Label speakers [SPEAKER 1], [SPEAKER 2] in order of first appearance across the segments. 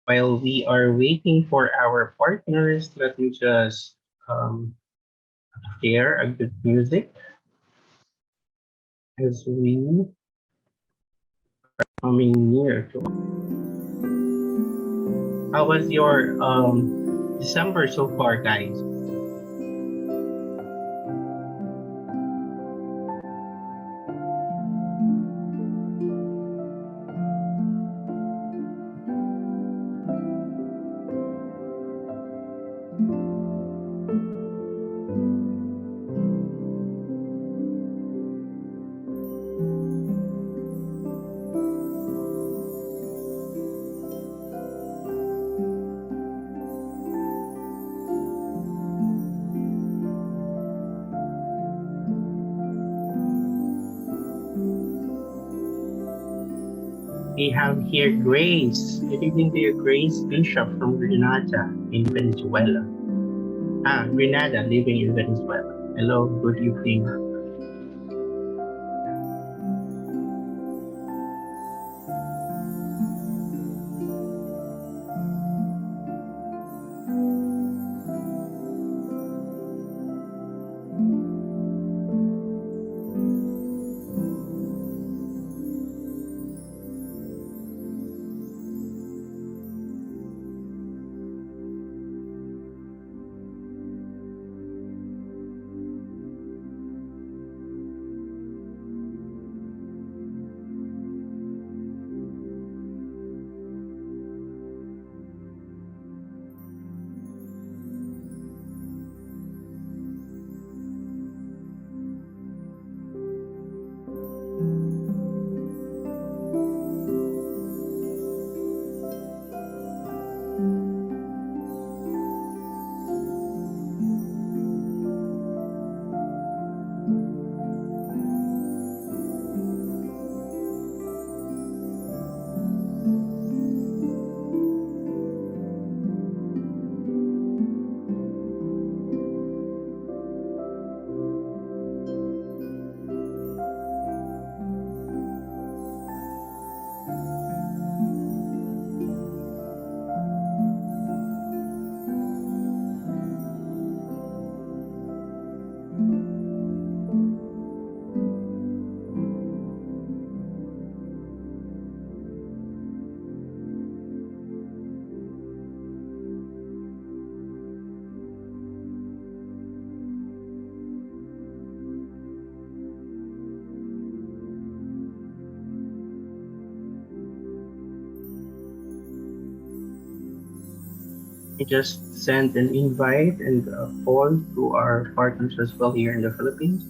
[SPEAKER 1] While we are waiting for our partners, let me just um, share a good music as we coming near to. How was your December so far, guys? We have here Grace. Good evening to you, Grace Bishop from Grenada in Venezuela. Grenada, living in Venezuela. Hello, good evening. I just sent an invite and a call to our partners as well here in the Philippines.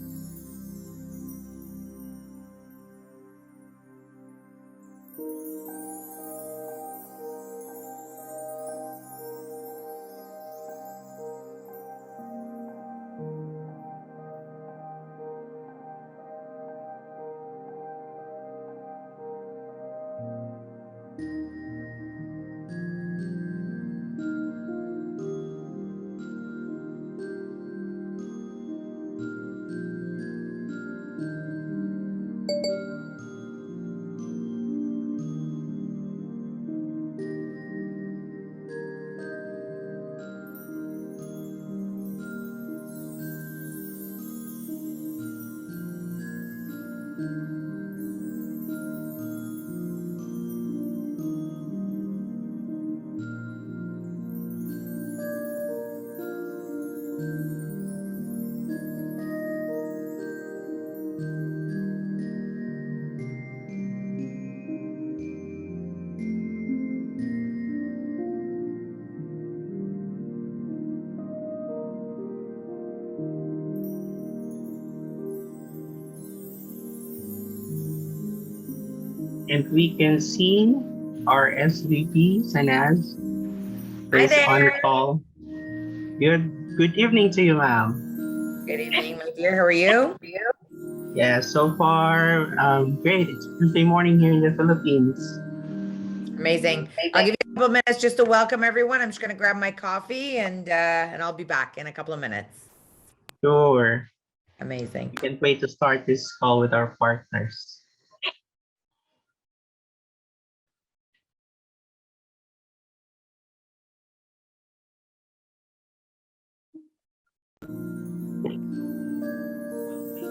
[SPEAKER 1] And we can see our SVP, Sanaz,
[SPEAKER 2] Hi
[SPEAKER 1] is on the
[SPEAKER 2] there.
[SPEAKER 1] call. Good evening to you, ma'am.
[SPEAKER 2] Good evening, my dear. How are you?
[SPEAKER 1] Yeah, so far, great. It's Tuesday morning here in the Philippines.
[SPEAKER 2] Amazing. I'll give you a couple of minutes just to welcome everyone. I'm just going to grab my coffee and I'll be back in a couple of minutes.
[SPEAKER 1] Sure.
[SPEAKER 2] Amazing.
[SPEAKER 1] We can wait to start this call with our partners.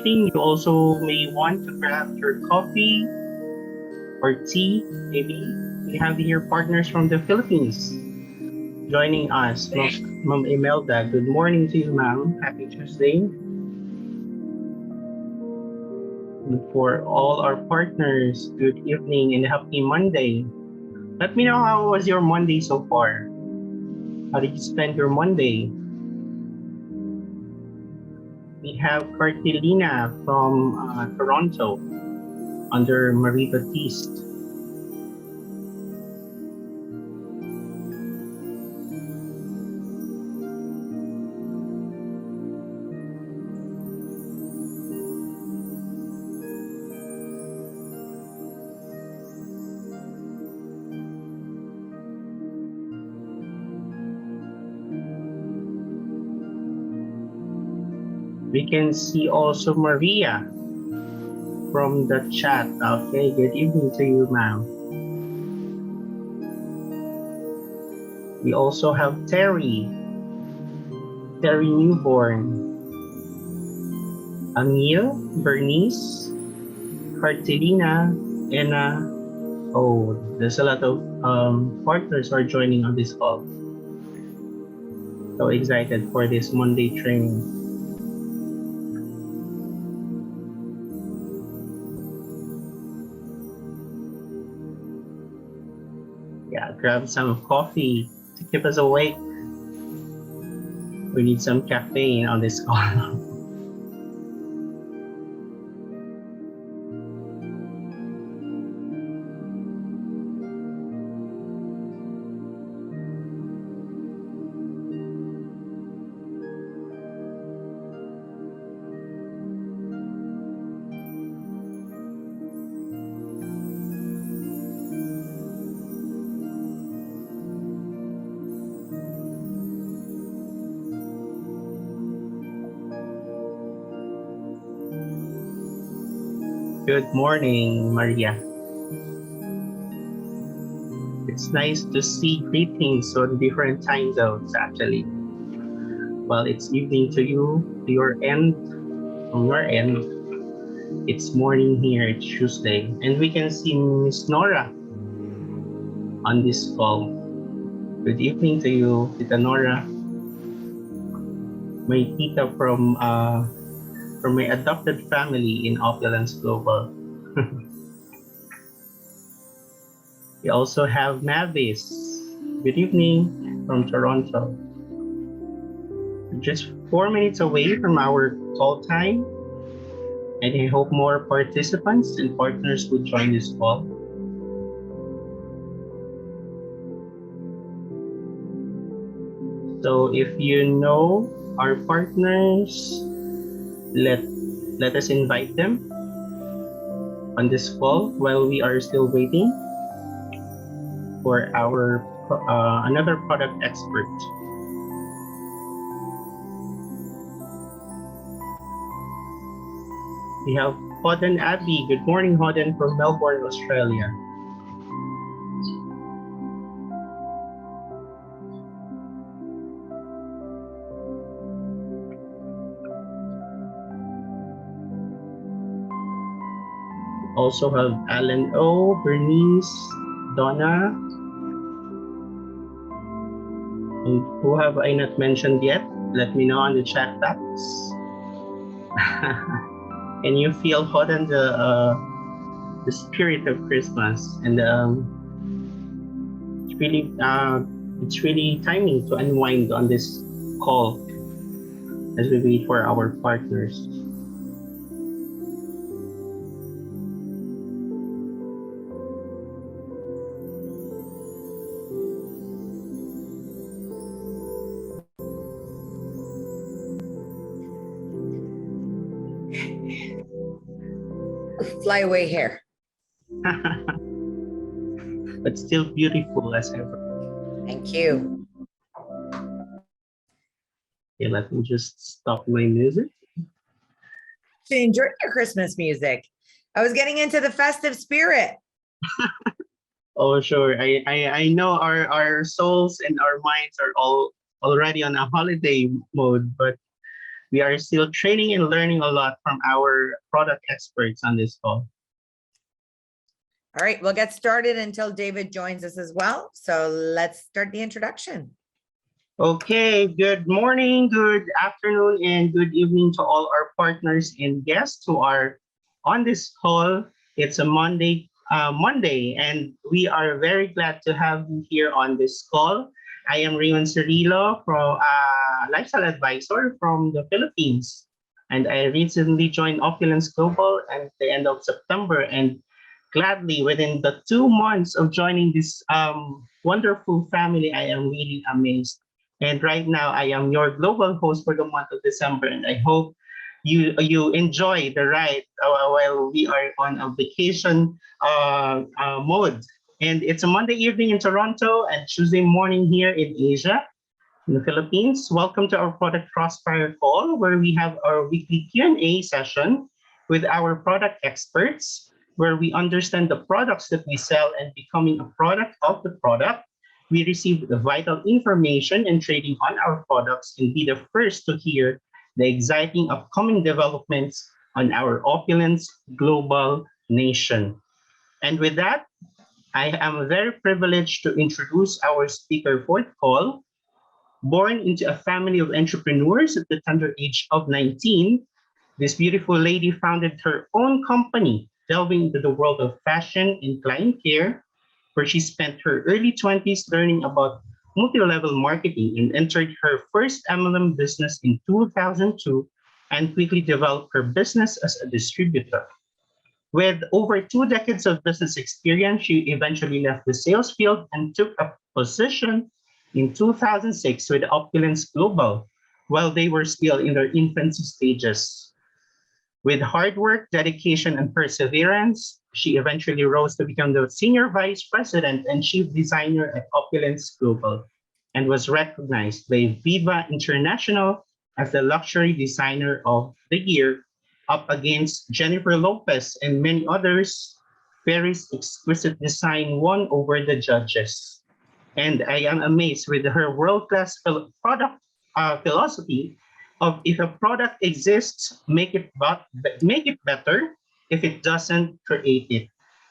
[SPEAKER 1] waiting, you also may want to grab your coffee or tea, maybe. We have here partners from the Philippines joining us. Ma'am Imelda, good morning to you, ma'am. Happy Tuesday. And for all our partners, good evening and happy Monday. Let me know how was your Monday so far. How did you spend your Monday? We have Cartilina from Toronto under Marie Baptiste. We can see also Maria from the chat. Okay, good evening to you, ma'am. We also have Terry Newborn, Amil, Bernice, Cartilina, Anna. Oh, there's a lot of partners who are joining on this call. So excited for this Monday training. Yeah, grab some coffee to keep us awake. We need some caffeine on this call. Good morning, Maria. It's nice to see greetings on different time zones, actually. Well, it's evening to you, to your end, from your end. It's morning here, it's Tuesday. And we can see Miss Nora on this call. Good evening to you, Tita Nora. My tita from my adopted family in Opulence Global. We also have Mavis. Good evening from Toronto. Just 4 minutes away from our call time, and I hope more participants and partners will join this call. So if you know our partners, let us invite them on this call while we are still waiting for our another product expert. We have Hoden Abby. Good morning, Hoden, from Melbourne, Australia. Also have Alan O, Bernice, Donna, and who have I not mentioned yet? Let me know on the chat box. Can you feel Hoden the spirit of Christmas? And it's really timing to unwind on this call as we wait for our partners.
[SPEAKER 2] Fly away hair.
[SPEAKER 1] But still beautiful as ever.
[SPEAKER 2] Thank you.
[SPEAKER 1] Okay, let me just stop my music.
[SPEAKER 2] I enjoyed your Christmas music. I was getting into the festive spirit.
[SPEAKER 1] Oh, sure. I know our souls and our minds are all already on a holiday mode, but We are still training and learning a lot from our product experts on this call.
[SPEAKER 2] All right, we'll get started until David joins us as well. So let's start the introduction.
[SPEAKER 1] Okay, good morning, good afternoon, and good evening to all our partners and guests who are on this call. It's a Monday, and we are very glad to have you here on this call. I am Raymond Cirillo, from lifestyle advisor from the Philippines, and I recently joined Opulence Global at the end of September, and gladly within the 2 months of joining this wonderful family, I am really amazed. And right now, I am your global host for the month of December, and I hope you enjoy the ride while we are on a vacation mode. And it's a Monday evening in Toronto and Tuesday morning here in Asia, in the Philippines. Welcome to our product Crossfire call, where we have our weekly Q&A session with our product experts, where we understand the products that we sell and becoming a product of the product. We receive the vital information and trading on our products and be the first to hear the exciting upcoming developments on our Opulence Global Nation. And with that, I am very privileged to introduce our speaker for the call. Born into a family of entrepreneurs at the tender age of 19, this beautiful lady founded her own company, delving into the world of fashion and client care, where she spent her early 20s learning about multi-level marketing and entered her first MLM business in 2002 and quickly developed her business as a distributor. With over 2 decades of business experience, she eventually left the sales field and took a position in 2006 with Opulence Global while they were still in their infancy stages. With hard work, dedication, and perseverance, she eventually rose to become the Senior Vice President and Chief Designer at Opulence Global and was recognized by Viva International as the Luxury Designer of the Year, up against Jennifer Lopez and many others. Very exquisite design won over the judges. And I am amazed with her world-class product philosophy of if a product exists, make it better. If it doesn't, create it.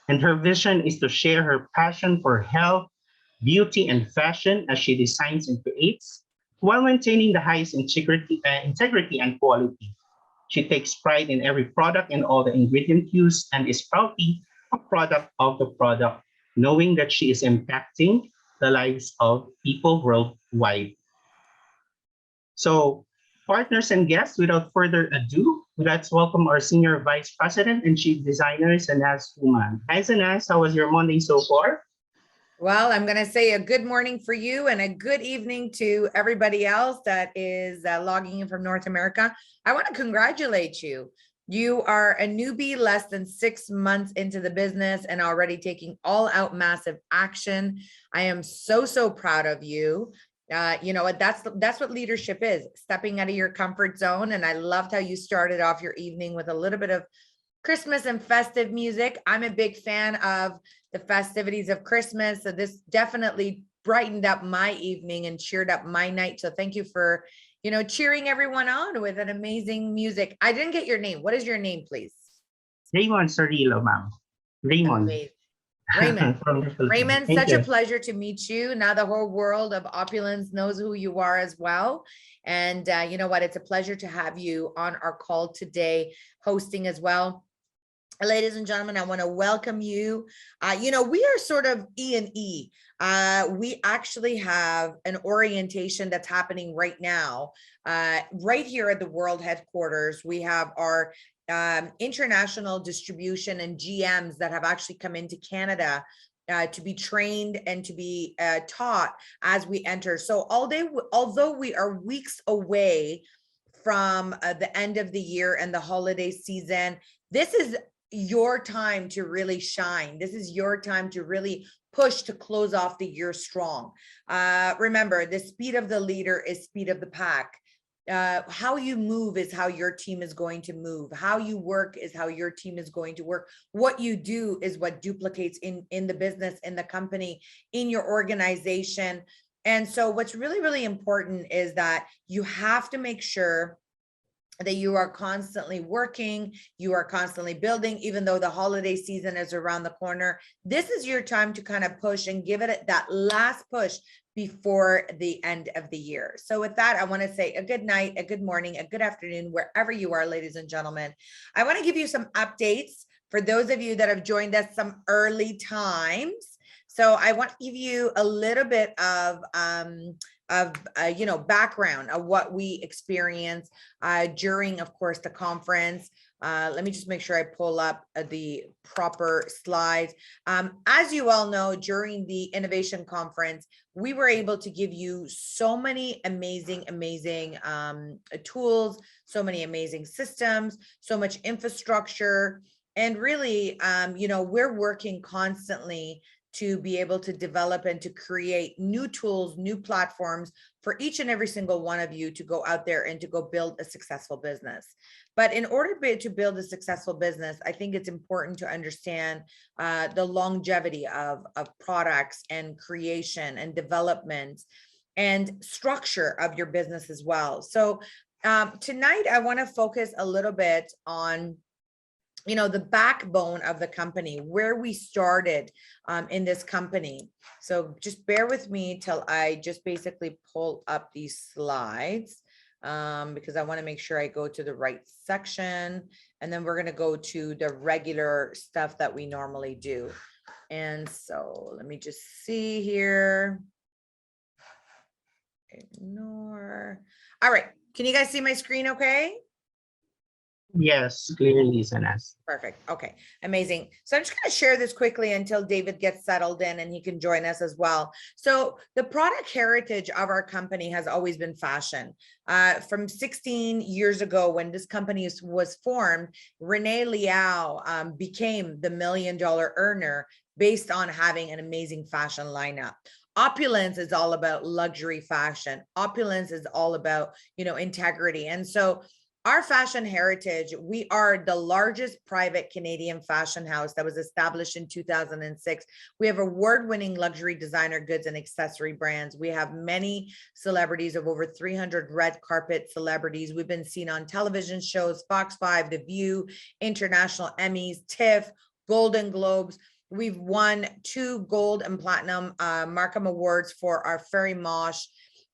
[SPEAKER 1] And her vision is to share her passion for health, beauty, and fashion as she designs and creates, while maintaining the highest integrity and quality. She takes pride in every product and all the ingredient used, and is proudly a product of the product, knowing that she is impacting the lives of people worldwide. So, partners and guests, without further ado, let's welcome our Senior Vice President and Chief Designer, Sanaz Human. Hi, Sanaz. How was your Monday so far?
[SPEAKER 2] Well, I'm going to say a good morning for you and a good evening to everybody else that is logging in from North America. I want to congratulate you. You are a newbie, less than 6 months into the business and already taking all out massive action. I am so proud of you. You know, that's what leadership is, stepping out of your comfort zone. And I loved how you started off your evening with a little bit of Christmas and festive music. I'm a big fan of the festivities of Christmas. So this definitely brightened up my evening and cheered up my night. So thank you for, you know, cheering everyone on with an amazing music. I didn't get your name. What is your name, please?
[SPEAKER 1] Raymond Cirillo, ma'am. Raymond.
[SPEAKER 2] Amazing. Raymond. Raymond,
[SPEAKER 1] Thank
[SPEAKER 2] such a
[SPEAKER 1] you.
[SPEAKER 2] pleasure to meet you. Now the whole world of Opulence knows who you are as well. And you know what? It's a pleasure to have you on our call today, hosting as well. Ladies and gentlemen, I want to welcome you. You know, we are sort of E&E. We actually have an orientation that's happening right now, right here at the World Headquarters. We have our international distribution and GMs that have actually come into Canada to be trained and to be taught as we enter. So although we are weeks away from the end of the year and the holiday season, this is your time to really shine. This is your time to really push to close off the year strong. Remember, the speed of the leader is speed of the pack. How you move is how your team is going to move. How you work is how your team is going to work. What you do is what duplicates in the business, in the company, in your organization. And so what's really, really important is that you have to make sure that you are constantly working, you are constantly building, even though the holiday season is around the corner. This is your time to kind of push and give it that last push before the end of the year. So with that, I want to say a good night, a good morning, a good afternoon, wherever you are, ladies and gentlemen. I want to give you some updates for those of you that have joined us some early times. So I want to give you a little bit of background of what we experienced during, of course, the conference. Let me just make sure I pull up the proper slides. As you all know, during the innovation conference, we were able to give you so many amazing tools, so many amazing systems, so much infrastructure, and really, we're working constantly to be able to develop and to create new tools, new platforms for each and every single one of you to go out there and to go build a successful business. But in order to build a successful business, I think it's important to understand the longevity of products and creation and development and structure of your business as well. So tonight, I want to focus a little bit on the backbone of the company, where we started in this company. So just bear with me till I just basically pull up these slides because I want to make sure I go to the right section, and then we're going to go to the regular stuff that we normally do. And so let me just see here. Ignore. All right. Can you guys see my screen okay?
[SPEAKER 1] Yes, clearly, Sanas.
[SPEAKER 2] Perfect. Okay, amazing. So I'm just going to share this quickly until David gets settled in and he can join us as well. So the product heritage of our company has always been fashion. From 16 years ago, when this company was formed, Renee Liao became the $1 million earner based on having an amazing fashion lineup. Opulence is all about luxury fashion. Opulence is all about, integrity. And so our fashion heritage, we are the largest private Canadian fashion house that was established in 2006. We have award-winning luxury designer goods and accessory brands. We have many celebrities, of over 300 red carpet celebrities. We've been seen on television shows, Fox 5, The View, International Emmys, TIFF, Golden Globes. We've won 2 gold and platinum Markham Awards for our Fairy Mosh.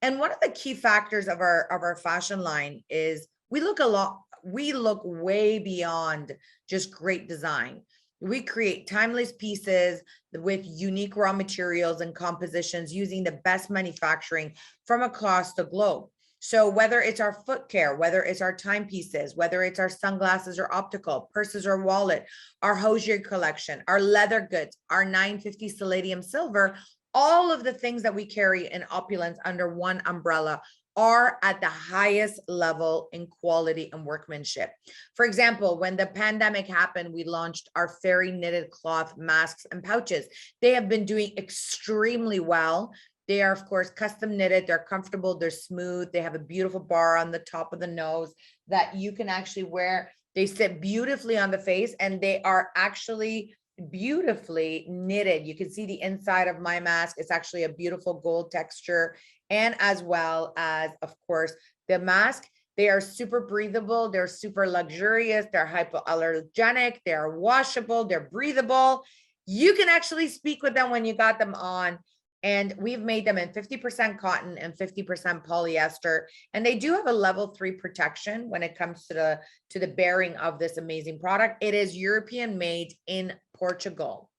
[SPEAKER 2] And one of the key factors of our fashion line is we look way beyond just great design. We create timeless pieces with unique raw materials and compositions using the best manufacturing from across the globe. So whether it's our foot care, whether it's our timepieces, whether it's our sunglasses or optical, purses or wallet, our hosier collection, our leather goods, our 950 Palladium silver, all of the things that we carry in Opulence under one umbrella are at the highest level in quality and workmanship. For example, when the pandemic happened, we launched our fairy knitted cloth masks and pouches. They have been doing extremely well. They are, of course, custom knitted. They're comfortable. They're smooth. They have a beautiful bar on the top of the nose that you can actually wear. They sit beautifully on the face, and they are actually beautifully knitted. You can see the inside of my mask. It's actually a beautiful gold texture. And as well as, of course, the mask, they are super breathable. They're super luxurious. They're hypoallergenic. They're washable. They're breathable. You can actually speak with them when you got them on. And we've made them in 50% cotton and 50% polyester. And they do have a level 3 protection when it comes to the bearing of this amazing product. It is European made in Portugal.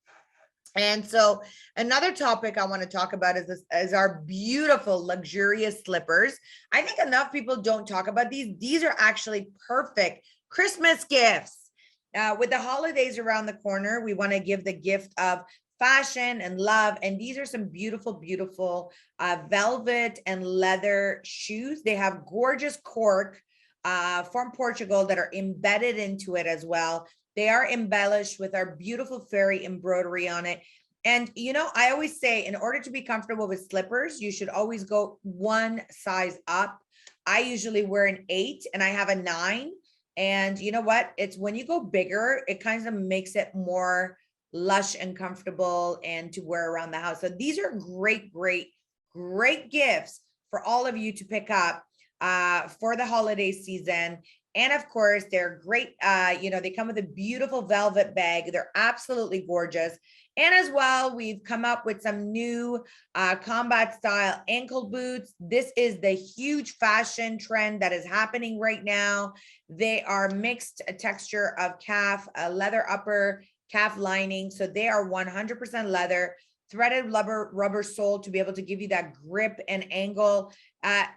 [SPEAKER 2] And so another topic I want to talk about is our beautiful, luxurious slippers. I think enough people don't talk about these. These are actually perfect Christmas gifts. With the holidays around the corner, we want to give the gift of fashion and love. And these are some beautiful, beautiful velvet and leather shoes. They have gorgeous cork from Portugal that are embedded into it as well. They are embellished with our beautiful fairy embroidery on it. And, I always say, in order to be comfortable with slippers, you should always go one size up. I usually wear an 8 and I have a 9. And you know what? It's when you go bigger, it kind of makes it more lush and comfortable and to wear around the house. So these are great, great, great gifts for all of you to pick up for the holiday season. And of course, they're great. They come with a beautiful velvet bag. They're absolutely gorgeous. And as well, we've come up with some new combat style ankle boots. This is the huge fashion trend that is happening right now. They are mixed texture of calf, leather upper, calf lining. So they are 100% leather, threaded rubber sole to be able to give you that grip and angle.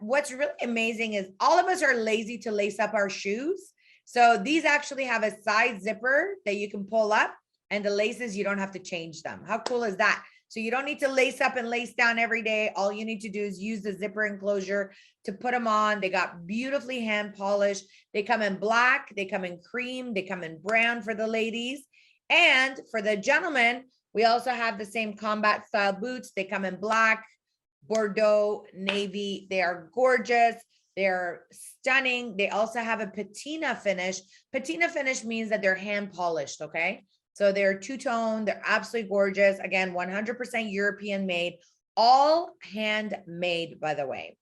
[SPEAKER 2] What's really amazing is all of us are lazy to lace up our shoes. So these actually have a side zipper that you can pull up, and the laces, you don't have to change them. How cool is that? So you don't need to lace up and lace down every day. All you need to do is use the zipper enclosure to put them on. They got beautifully hand polished. They come in black, they come in cream, they come in brown for the ladies. And for the gentlemen, we also have the same combat style boots. They come in black, Bordeaux, navy. They are gorgeous. They're stunning. They also have a patina finish. Patina finish means that they're hand polished, okay? So they're two-tone, they're absolutely gorgeous. Again, 100% European made, all handmade, by the way.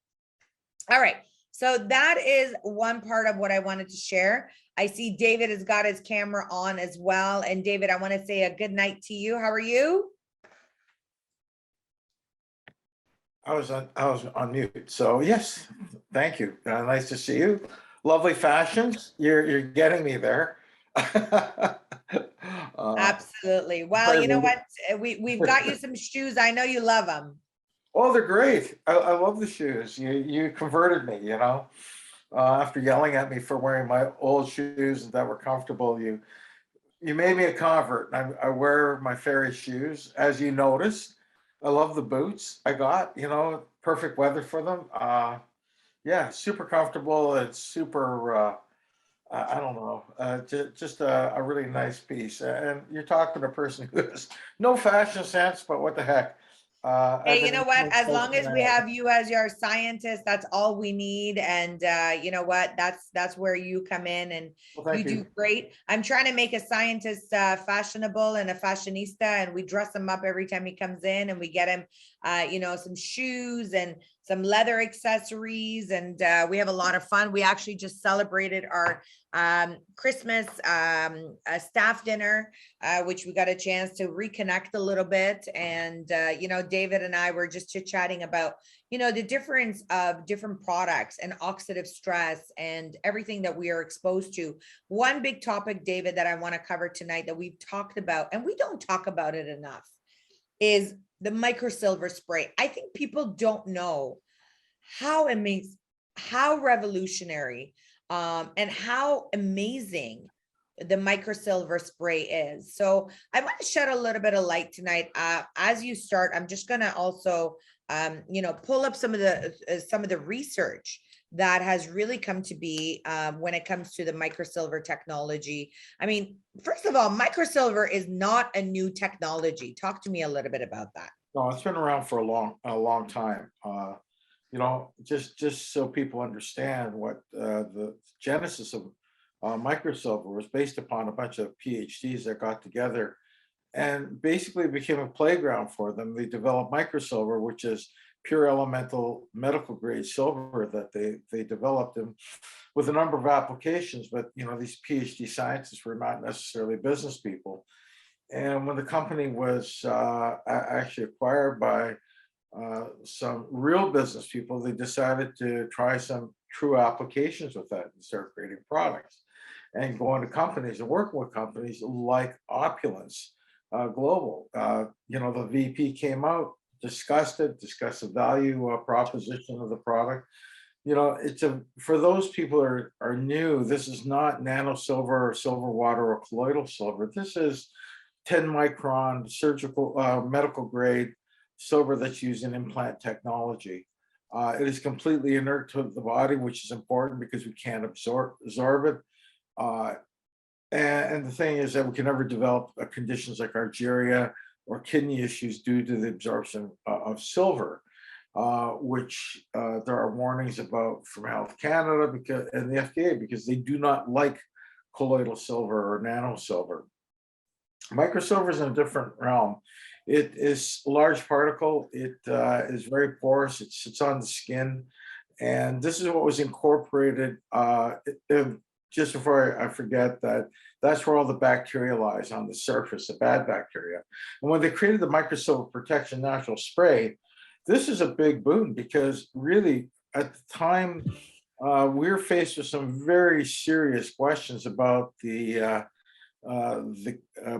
[SPEAKER 2] All right, so that is one part of what I wanted to share. I see David has got his camera on as well. And David, I want to say a good night to you. How are you?
[SPEAKER 3] I was on mute. So yes, thank you. Nice to see you. Lovely fashions. You're getting me there.
[SPEAKER 2] Absolutely. Well, you know what? We've got you some shoes. I know you love them.
[SPEAKER 3] Oh, they're great. I love the shoes. You converted me, after yelling at me for wearing my old shoes that were comfortable. You made me a convert. I wear my fairy shoes, as you noticed. I love the boots I got, perfect weather for them. Yeah, super comfortable. It's super, I don't know, just a really nice piece. And you're talking to a person who has no fashion sense, but what the heck?
[SPEAKER 2] Hey, you know what? As long as we have you as your scientist, that's all we need. And you know what? That's where you come in, and you do great. I'm trying to make a scientist fashionable and a fashionista, and we dress him up every time he comes in, and we get him, some shoes and some leather accessories, and we have a lot of fun. We actually just celebrated our Christmas staff dinner, which we got a chance to reconnect a little bit. And, David and I were just chit-chatting about, the difference of different products and oxidative stress and everything that we are exposed to. One big topic, David, that I want to cover tonight that we've talked about, and we don't talk about it enough, is the microsilver spray. I think people don't know how amazing, how revolutionary, and how amazing the microsilver spray is. So I want to shed a little bit of light tonight. As you start, I'm just going to also, pull up some of the research that has really come to be when it comes to the microsilver technology. I mean, first of all, microsilver is not a new technology. Talk to me a little bit about that.
[SPEAKER 3] No, it's been around for a long time. Just so people understand what the genesis of microsilver was based upon a bunch of PhDs that got together and basically became a playground for them. They developed microsilver, which is pure elemental medical grade silver that they developed them with a number of applications. But these PhD scientists were not necessarily business people. And when the company was actually acquired by some real business people, they decided to try some true applications with that and start creating products and going to companies and working with companies like Opulence Global. The VP came out, discussed the value proposition of the product. For those people who are new, this is not nano silver or silver water or colloidal silver. This is 10 micron surgical medical grade silver that's used in implant technology. It is completely inert to the body, which is important because we can't absorb it. And the thing is that we can never develop conditions like argyria or kidney issues due to the absorption of silver, which there are warnings about from Health Canada and the FDA because they do not like colloidal silver or nano silver. Microsilver is in a different realm. It is a large particle. It is very porous. It sits on the skin. And this is what was incorporated just before I forget that, that's where all the bacteria lies on the surface, the bad bacteria. And when they created the microsilver protection natural spray, this is a big boon because really at the time we were faced with some very serious questions about the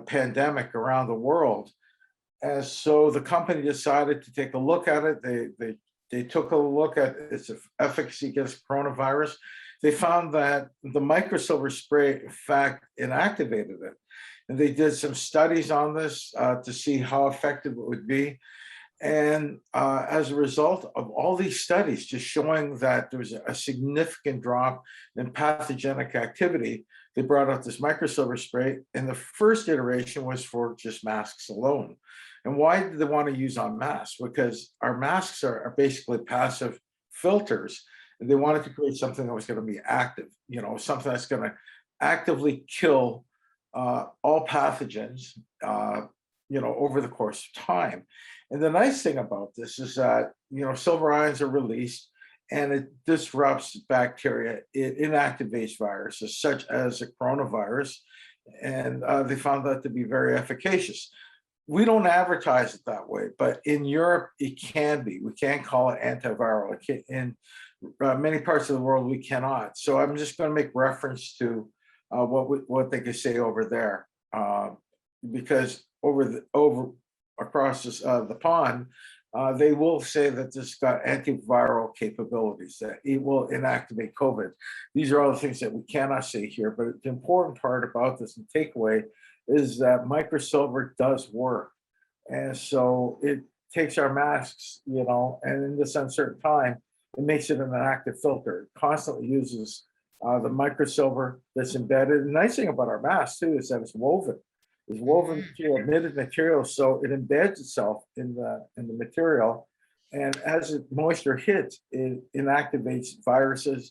[SPEAKER 3] pandemic around the world. And so the company decided to take a look at it. They took a look at its efficacy against coronavirus. They found that the microsilver spray, in fact, inactivated it. And they did some studies on this to see how effective it would be. And as a result of all these studies just showing that there was a significant drop in pathogenic activity, they brought out this microsilver spray. And the first iteration was for just masks alone. And why did they want to use on masks? Because our masks are basically passive filters. And they wanted to create something that was going to be active, something that's going to actively kill all pathogens, over the course of time. And the nice thing about this is that, silver ions are released and it disrupts bacteria. It inactivates viruses such as the coronavirus. And they found that to be very efficacious. We don't advertise it that way, but in Europe, it can be. We can call it antiviral. In many parts of the world, we cannot. So I'm just going to make reference to what they can say over there, because across the pond, they will say that this got antiviral capabilities, that it will inactivate COVID. These are all the things that we cannot say here, but the important part about this and takeaway is that microsilver does work. And so it takes our masks, and in this uncertain time, it makes it an active filter. It constantly uses the microsilver that's embedded. The nice thing about our mask too is that it's woven. It's woven through knitted material, so it embeds itself in the material. And as the moisture hits, it inactivates viruses,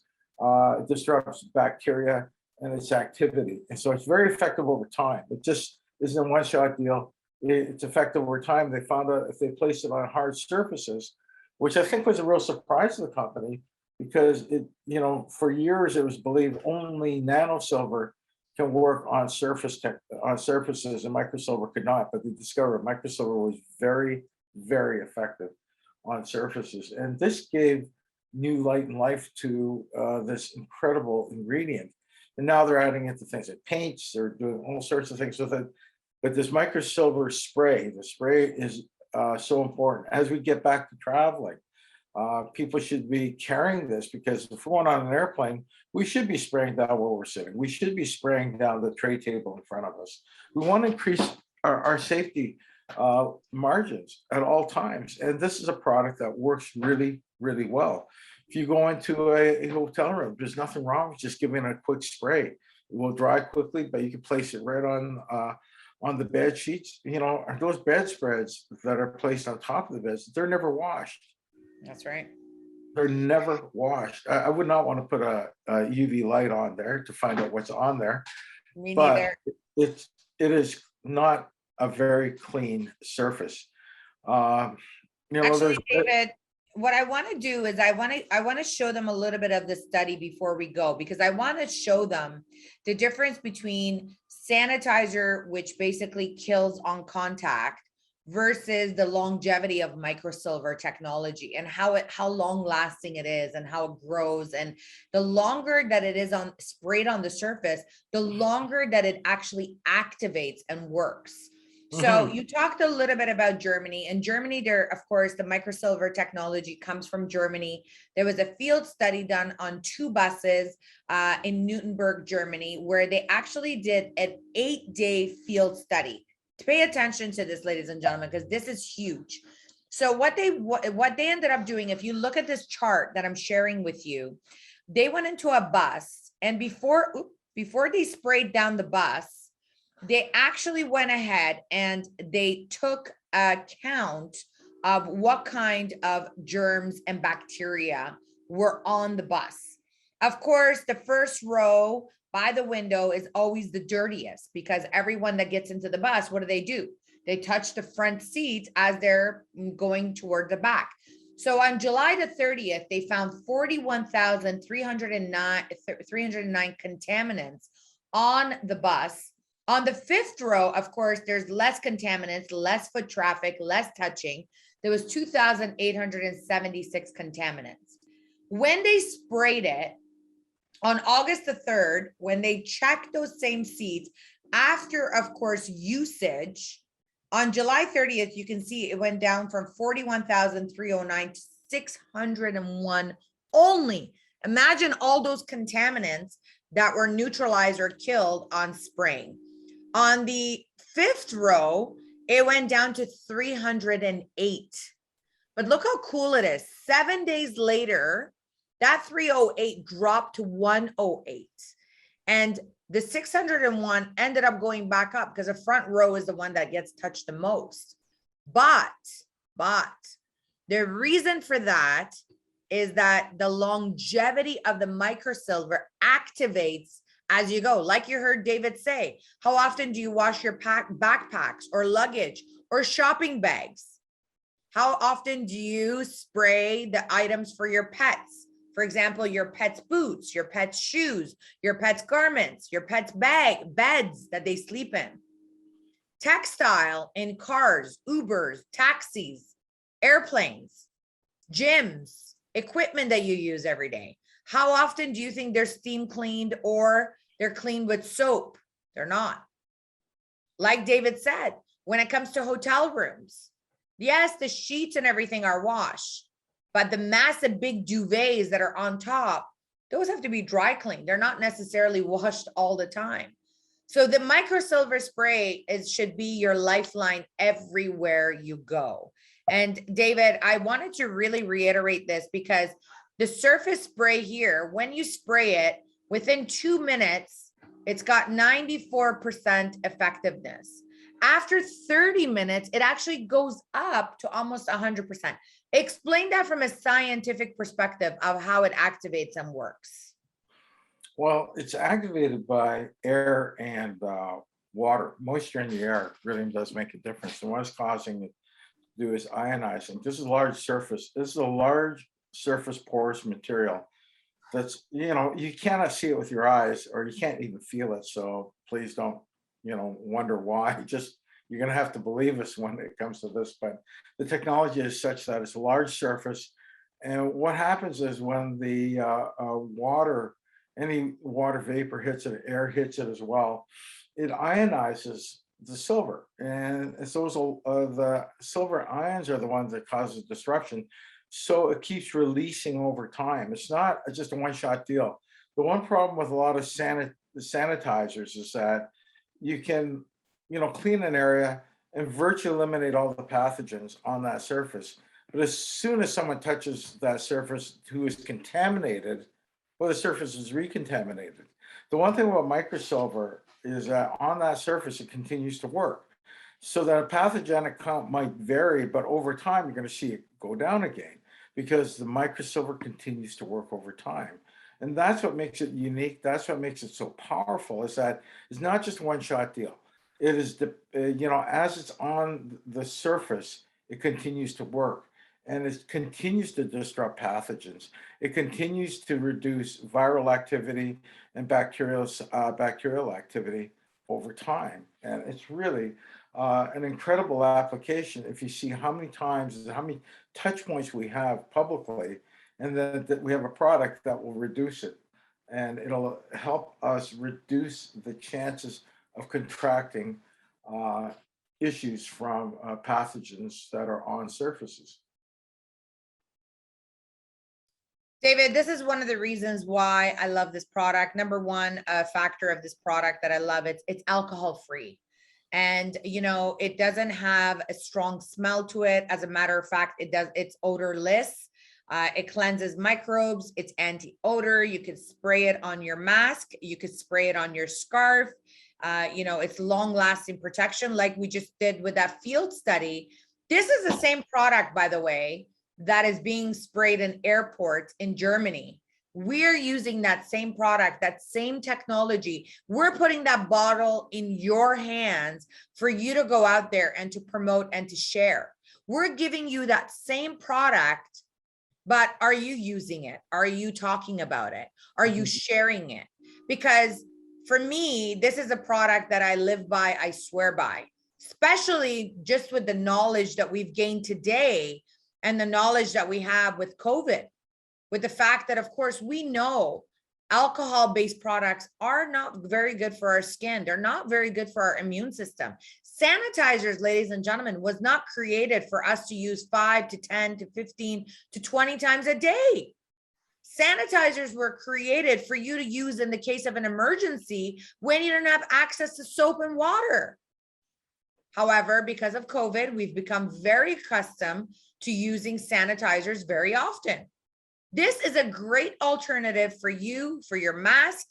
[SPEAKER 3] disrupts bacteria and its activity. And so it's very effective over time. It just isn't a one-shot deal. It's effective over time. They found out if they placed it on hard surfaces, which I think was a real surprise to the company, because for years it was believed only nanosilver can work on surfaces, and microsilver could not. But they discovered microsilver was very, very effective on surfaces, and this gave new light and life to this incredible ingredient. And now they're adding into things like paints. They're doing all sorts of things with it. But this microsilver spray, the spray is so important. As we get back to traveling, people should be carrying this, because if we're on an airplane, we should be spraying down where we're sitting. We should be spraying down the tray table in front of us. We want to increase our safety margins at all times. And this is a product that works really, really well. If you go into a hotel room, there's nothing wrong with just giving it a quick spray. It will dry quickly, but you can place it right on the bed sheets. Those bedspreads that are placed on top of the beds, they're never washed.
[SPEAKER 2] That's right.
[SPEAKER 3] They're never washed. I would not want to put a UV light on there to find out what's on there.
[SPEAKER 2] Me
[SPEAKER 3] but
[SPEAKER 2] neither.
[SPEAKER 3] it is not a very clean surface.
[SPEAKER 2] Actually, David, what I want to do is I want to show them a little bit of the study before we go, because I want to show them the difference between sanitizer, which basically kills on contact, versus the longevity of microsilver technology, and how long lasting it is, and how it grows. And the longer that it is sprayed on the surface, the longer that it actually activates and works. So you talked a little bit about Germany. And Germany, there, of course, the microsilver technology comes from Germany. There was a field study done on 2 buses in Nuremberg, Germany, where they actually did an 8-day field study. Pay attention to this, ladies and gentlemen, because this is huge. So what they ended up doing, if you look at this chart that I'm sharing with you, they went into a bus, and before they sprayed down the bus, they actually went ahead and they took a count of what kind of germs and bacteria were on the bus. Of course, the first row by the window is always the dirtiest, because everyone that gets into the bus, what do? They touch the front seats as they're going toward the back. So on July the 30th, they found 41,309 contaminants on the bus. On the fifth row, of course, there's less contaminants, less foot traffic, less touching. There was 2,876 contaminants. When they sprayed it on August the 3rd, when they checked those same seats after, of course, usage, on July 30th, you can see it went down from 41,309 to 601 only. Imagine all those contaminants that were neutralized or killed on spraying. On the fifth row, it went down to 308. But look how cool it is. 7 days later, that 308 dropped to 108. And the 601 ended up going back up because the front row is the one that gets touched the most. But the reason for that is that the longevity of the microsilver activates as you go. Like you heard David say, how often do you wash your backpacks or luggage or shopping bags? How often do you spray the items for your pets? For example, your pet's boots, your pet's shoes, your pet's garments, your pet's beds that they sleep in. Textile in cars, Ubers, taxis, airplanes, gyms, equipment that you use every day. How often do you think they're steam cleaned or they're cleaned with soap? They're not. Like David said, when it comes to hotel rooms, yes, the sheets and everything are washed, but the massive big duvets that are on top, those have to be dry cleaned. They're not necessarily washed all the time. So the microsilver spray should be your lifeline everywhere you go. And David, I wanted to really reiterate this because the surface spray here, when you spray it, within 2 minutes, it's got 94% effectiveness. After 30 minutes, it actually goes up to almost 100%. Explain that from a scientific perspective of how it activates and works.
[SPEAKER 3] Well, it's activated by air and water. Moisture in the air really does make a difference. And what it's causing it to do is ionizing. This is a large surface. This is a large surface porous material that's, you cannot see it with your eyes or you can't even feel it. So please don't, wonder why. Just, you're going to have to believe us when it comes to this. But the technology is such that it's a large surface. And what happens is when the any water vapor hits it, air hits it as well, it ionizes the silver. And so the silver ions are the ones that causes disruption. So it keeps releasing over time. It's not just a one-shot deal. The one problem with a lot of sanitizers is that you can, clean an area and virtually eliminate all the pathogens on that surface. But as soon as someone touches that surface who is contaminated, well, the surface is recontaminated. The one thing about microsilver is that on that surface, it continues to work. So that a pathogenic count might vary, but over time, you're going to see it go down again because the microsilver continues to work over time. And that's what makes it unique. That's what makes it so powerful, is that it's not just a one-shot deal. It is, as it's on the surface, it continues to work. And it continues to disrupt pathogens. It continues to reduce viral activity and bacterial activity over time. And it's really an incredible application if you see how many times, how many touch points we have publicly, and then that we have a product that will reduce it. And it'll help us reduce the chances of contracting issues from pathogens that are on surfaces.
[SPEAKER 2] David, this is one of the reasons why I love this product. Number one factor of this product that I love, it's alcohol free. And, it doesn't have a strong smell to it. As a matter of fact, it's odorless. It cleanses microbes. It's anti-odor. You could spray it on your mask. You could spray it on your scarf. It's long lasting protection like we just did with that field study. This is the same product, by the way, that is being sprayed in airports in Germany. We're using that same product, that same technology. We're putting that bottle in your hands for you to go out there and to promote and to share. We're giving you that same product but are you using it? Are you talking about it? Are you sharing it? Because for me, this is a product that I live by, I swear by, especially just with the knowledge that we've gained today and the knowledge that we have with COVID, with the fact that, of course, we know alcohol-based products are not very good for our skin. They're not very good for our immune system. Sanitizers, ladies and gentlemen, was not created for us to use 5 to 10 to 15 to 20 times a day. Sanitizers were created for you to use in the case of an emergency when you don't have access to soap and water. However, because of COVID, we've become very accustomed to using sanitizers very often. This is a great alternative for you, for your mask,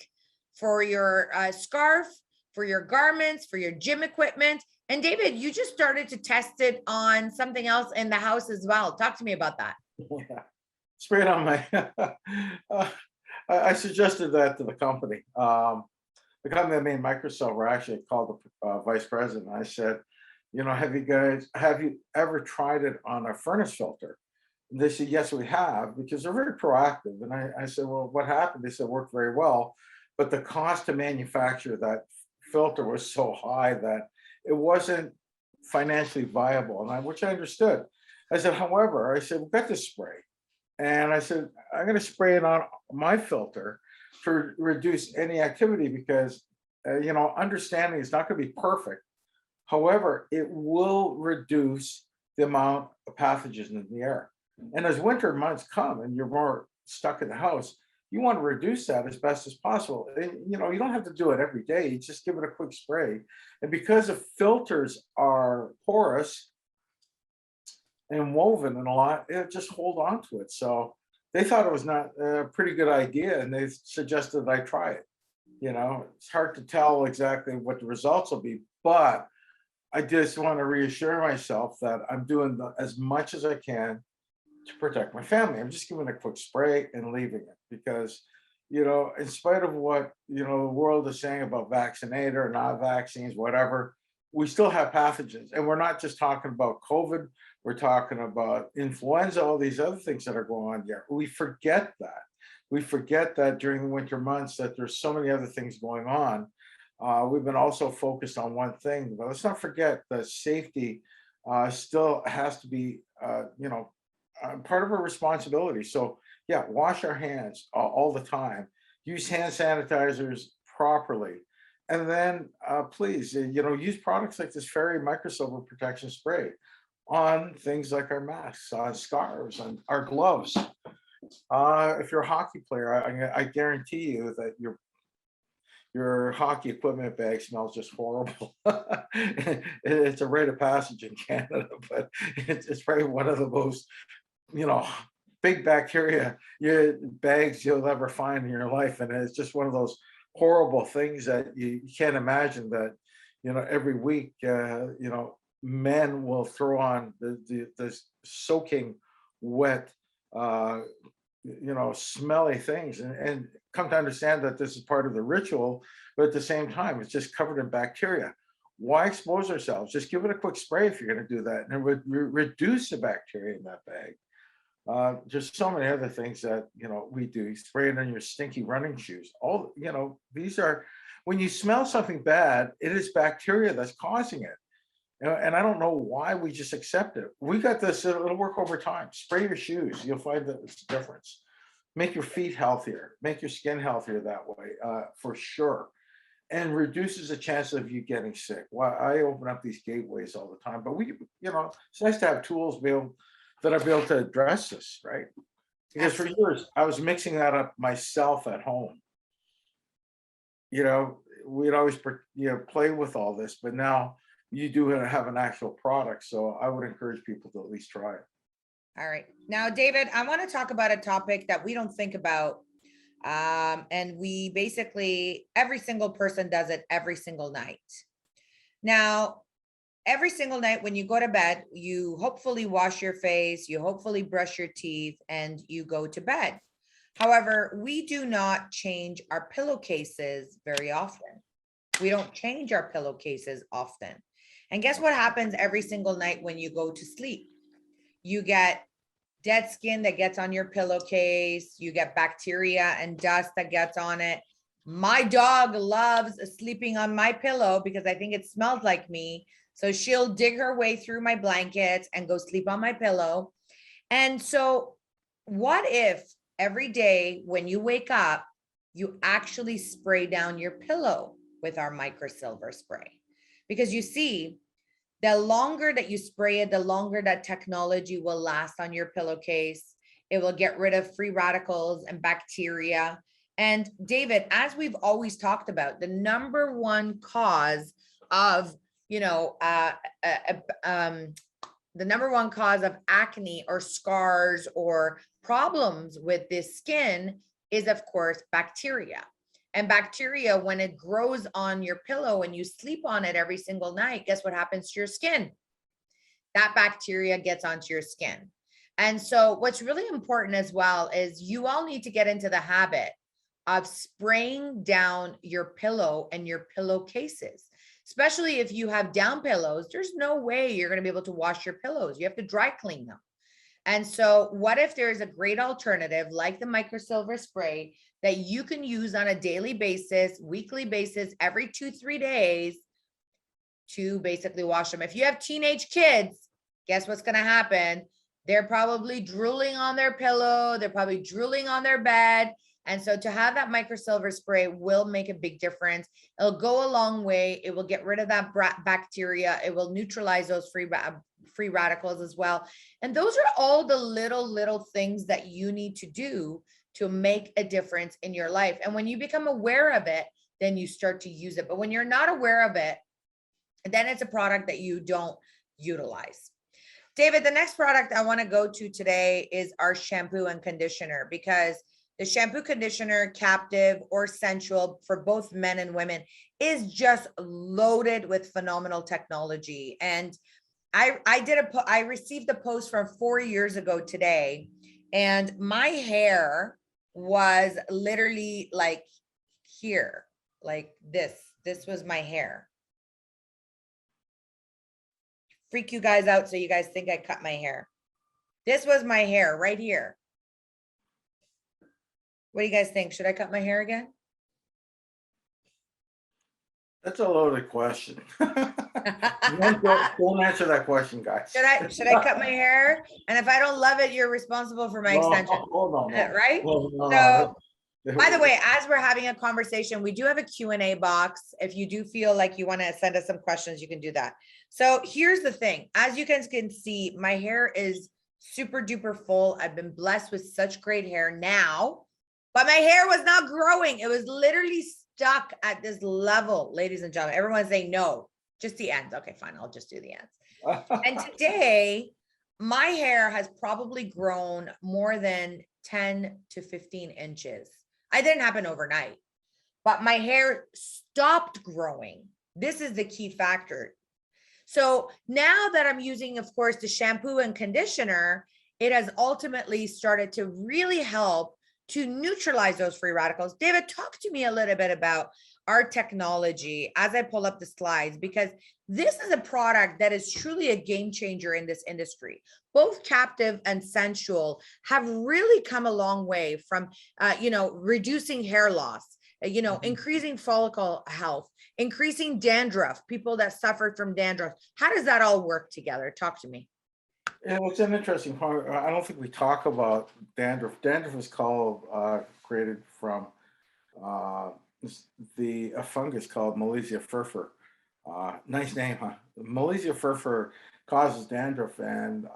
[SPEAKER 2] for your scarf, for your garments, for your gym equipment. And David, you just started to test it on something else in the house as well. Talk to me about that.
[SPEAKER 3] Yeah. Spray it on my, I suggested that to the company. The company that made Microsoft were actually called the vice president. I said, you know, have you ever tried it on a furnace filter? And they said, yes, we have, because they're very proactive. And I said, well, what happened? They said, it worked very well, but the cost to manufacture that filter was so high that it wasn't financially viable, and which I understood. I said, however, I said, we've got this spray. And I said, I'm going to spray it on my filter to reduce any activity because, you know, understanding it's not going to be perfect. However, it will reduce the amount of pathogens in the air. And as winter months come and you're more stuck in the house, you want to reduce that as best as possible. And, you know, you don't have to do it every day. You just give it a quick spray. And because the filters are porous and woven and a lot, it just hold on to it. So they thought it was not a pretty good idea, and they suggested that I try it. You know, it's hard to tell exactly what the results will be, but I just want to reassure myself that I'm doing as much as I can to protect my family. I'm just giving a quick spray and leaving it because, you know, in spite of what, you know, the world is saying about vaccinator, not vaccines, whatever, we still have pathogens. And we're not just talking about COVID, we're talking about influenza, all these other things that are going on here. We forget that. We forget that during the winter months that there's so many other things going on. We've been also focused on one thing, but let's not forget that safety still has to be, you know, part of our responsibility. So yeah, wash our hands all the time, use hand sanitizers properly. And then please, you know, use products like this Fairy microsilver protection spray on things like our masks, on scarves, on our gloves. If you're a hockey player, I guarantee you that your hockey equipment bag smells just horrible. It's a rite of passage in Canada, but it's probably one of the most, you know, big bacteria bags you'll ever find in your life. And it's just one of those horrible things that you can't imagine that, you know, every week, you know, men will throw on the soaking wet, you know, smelly things and come to understand that this is part of the ritual, but at the same time, it's just covered in bacteria. Why expose ourselves? Just give it a quick spray if you're going to do that and reduce the bacteria in that bag. There's so many other things that, you know, we do. You spray it on your stinky running shoes. All, you know, these are, when you smell something bad, it is bacteria that's causing it. And I don't know why we just accept it. We got this, it'll work over time. Spray your shoes, you'll find that it's a difference. Make your feet healthier, make your skin healthier that way, for sure. And reduces the chance of you getting sick. Well, I open up these gateways all the time, but we, you know, it's nice to have tools that are able to address this, right? Because for years, I was mixing that up myself at home. You know, we'd always, you know, play with all this, but now you do have an actual product. So I would encourage people to at least try it.
[SPEAKER 2] All right. Now, David, I want to talk about a topic that we don't think about. And we basically, every single person does it every single night. Now, every single night when you go to bed, you hopefully wash your face, you hopefully brush your teeth, and you go to bed. However, we do not change our pillowcases very often. We don't change our pillowcases often. And guess what happens every single night when you go to sleep? You get dead skin that gets on your pillowcase. You get bacteria and dust that gets on it. My dog loves sleeping on my pillow because I think it smells like me. So she'll dig her way through my blankets and go sleep on my pillow. And so what if every day when you wake up, you actually spray down your pillow with our microsilver spray? Because you see, the longer that you spray it, the longer that technology will last on your pillowcase. It will get rid of free radicals and bacteria. And David, as we've always talked about, the number one cause of, the number one cause of acne or scars or problems with this skin is, of course, bacteria. And bacteria, when it grows on your pillow and you sleep on it every single night, guess what happens to your skin? That bacteria gets onto your skin. And so what's really important as well is you all need to get into the habit of spraying down your pillow and your pillowcases. Especially if you have down pillows, there's no way you're going to be able to wash your pillows. You have to dry clean them. And so what if there's a great alternative like the microsilver spray that you can use on a daily basis, weekly basis, every 2-3 days to basically wash them? If you have teenage kids, guess what's going to happen? They're probably drooling on their pillow. They're probably drooling on their bed. And so to have that microsilver spray will make a big difference. It'll go a long way. It will get rid of that bacteria. It will neutralize those free radicals as well. And those are all the little things that you need to do to make a difference in your life. And when you become aware of it, then you start to use it. But when you're not aware of it, then it's a product that you don't utilize. David, the next product I want to go to today is our shampoo and conditioner, because the shampoo conditioner, captive or sensual, for both men and women, is just loaded with phenomenal technology. And I received a post from 4 years ago today, and my hair was literally like here, like this. This was my hair. Freak you guys out so you guys think I cut my hair. This was my hair right here. What do you guys think? Should I cut my hair again?
[SPEAKER 3] That's a loaded question. Don't answer that question, guys.
[SPEAKER 2] Should I cut my hair? And if I don't love it, you're responsible for my extension.
[SPEAKER 3] No,
[SPEAKER 2] right?
[SPEAKER 3] No,
[SPEAKER 2] So, by the way, as we're having a conversation, we do have a Q&A box. If you do feel like you want to send us some questions, you can do that. So here's the thing. As you guys can see, my hair is super duper full. I've been blessed with such great hair now, but my hair was not growing. It was literally stuck at this level, ladies and gentlemen. Everyone's saying no, just the ends. Okay, fine. I'll just do the ends. And today, my hair has probably grown more than 10 to 15 inches. It didn't happen overnight, but my hair stopped growing. This is the key factor. So now that I'm using, of course, the shampoo and conditioner, it has ultimately started to really help to neutralize those free radicals. David, talk to me a little bit about our technology as I pull up the slides, because this is a product that is truly a game changer in this industry. Both captive and sensual have really come a long way from, reducing hair loss, increasing follicle health, increasing dandruff, people that suffered from dandruff. How does that all work together? Talk to me.
[SPEAKER 3] Yeah, it's an interesting part. I don't think we talk about dandruff. Dandruff is created from a fungus called Malassezia furfur. Nice name, huh? Malassezia furfur causes dandruff, and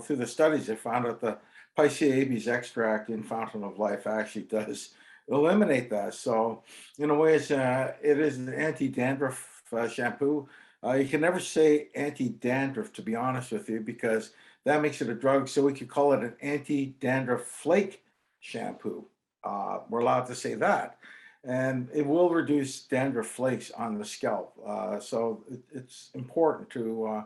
[SPEAKER 3] through the studies, they found out the Picea abies extract in Fountain of Life actually does eliminate that. So, in a way, it is an anti-dandruff shampoo. You can never say anti-dandruff, to be honest with you, because that makes it a drug. So we could call it an anti-dandruff flake shampoo. We're allowed to say that. And it will reduce dandruff flakes on the scalp. So it's important to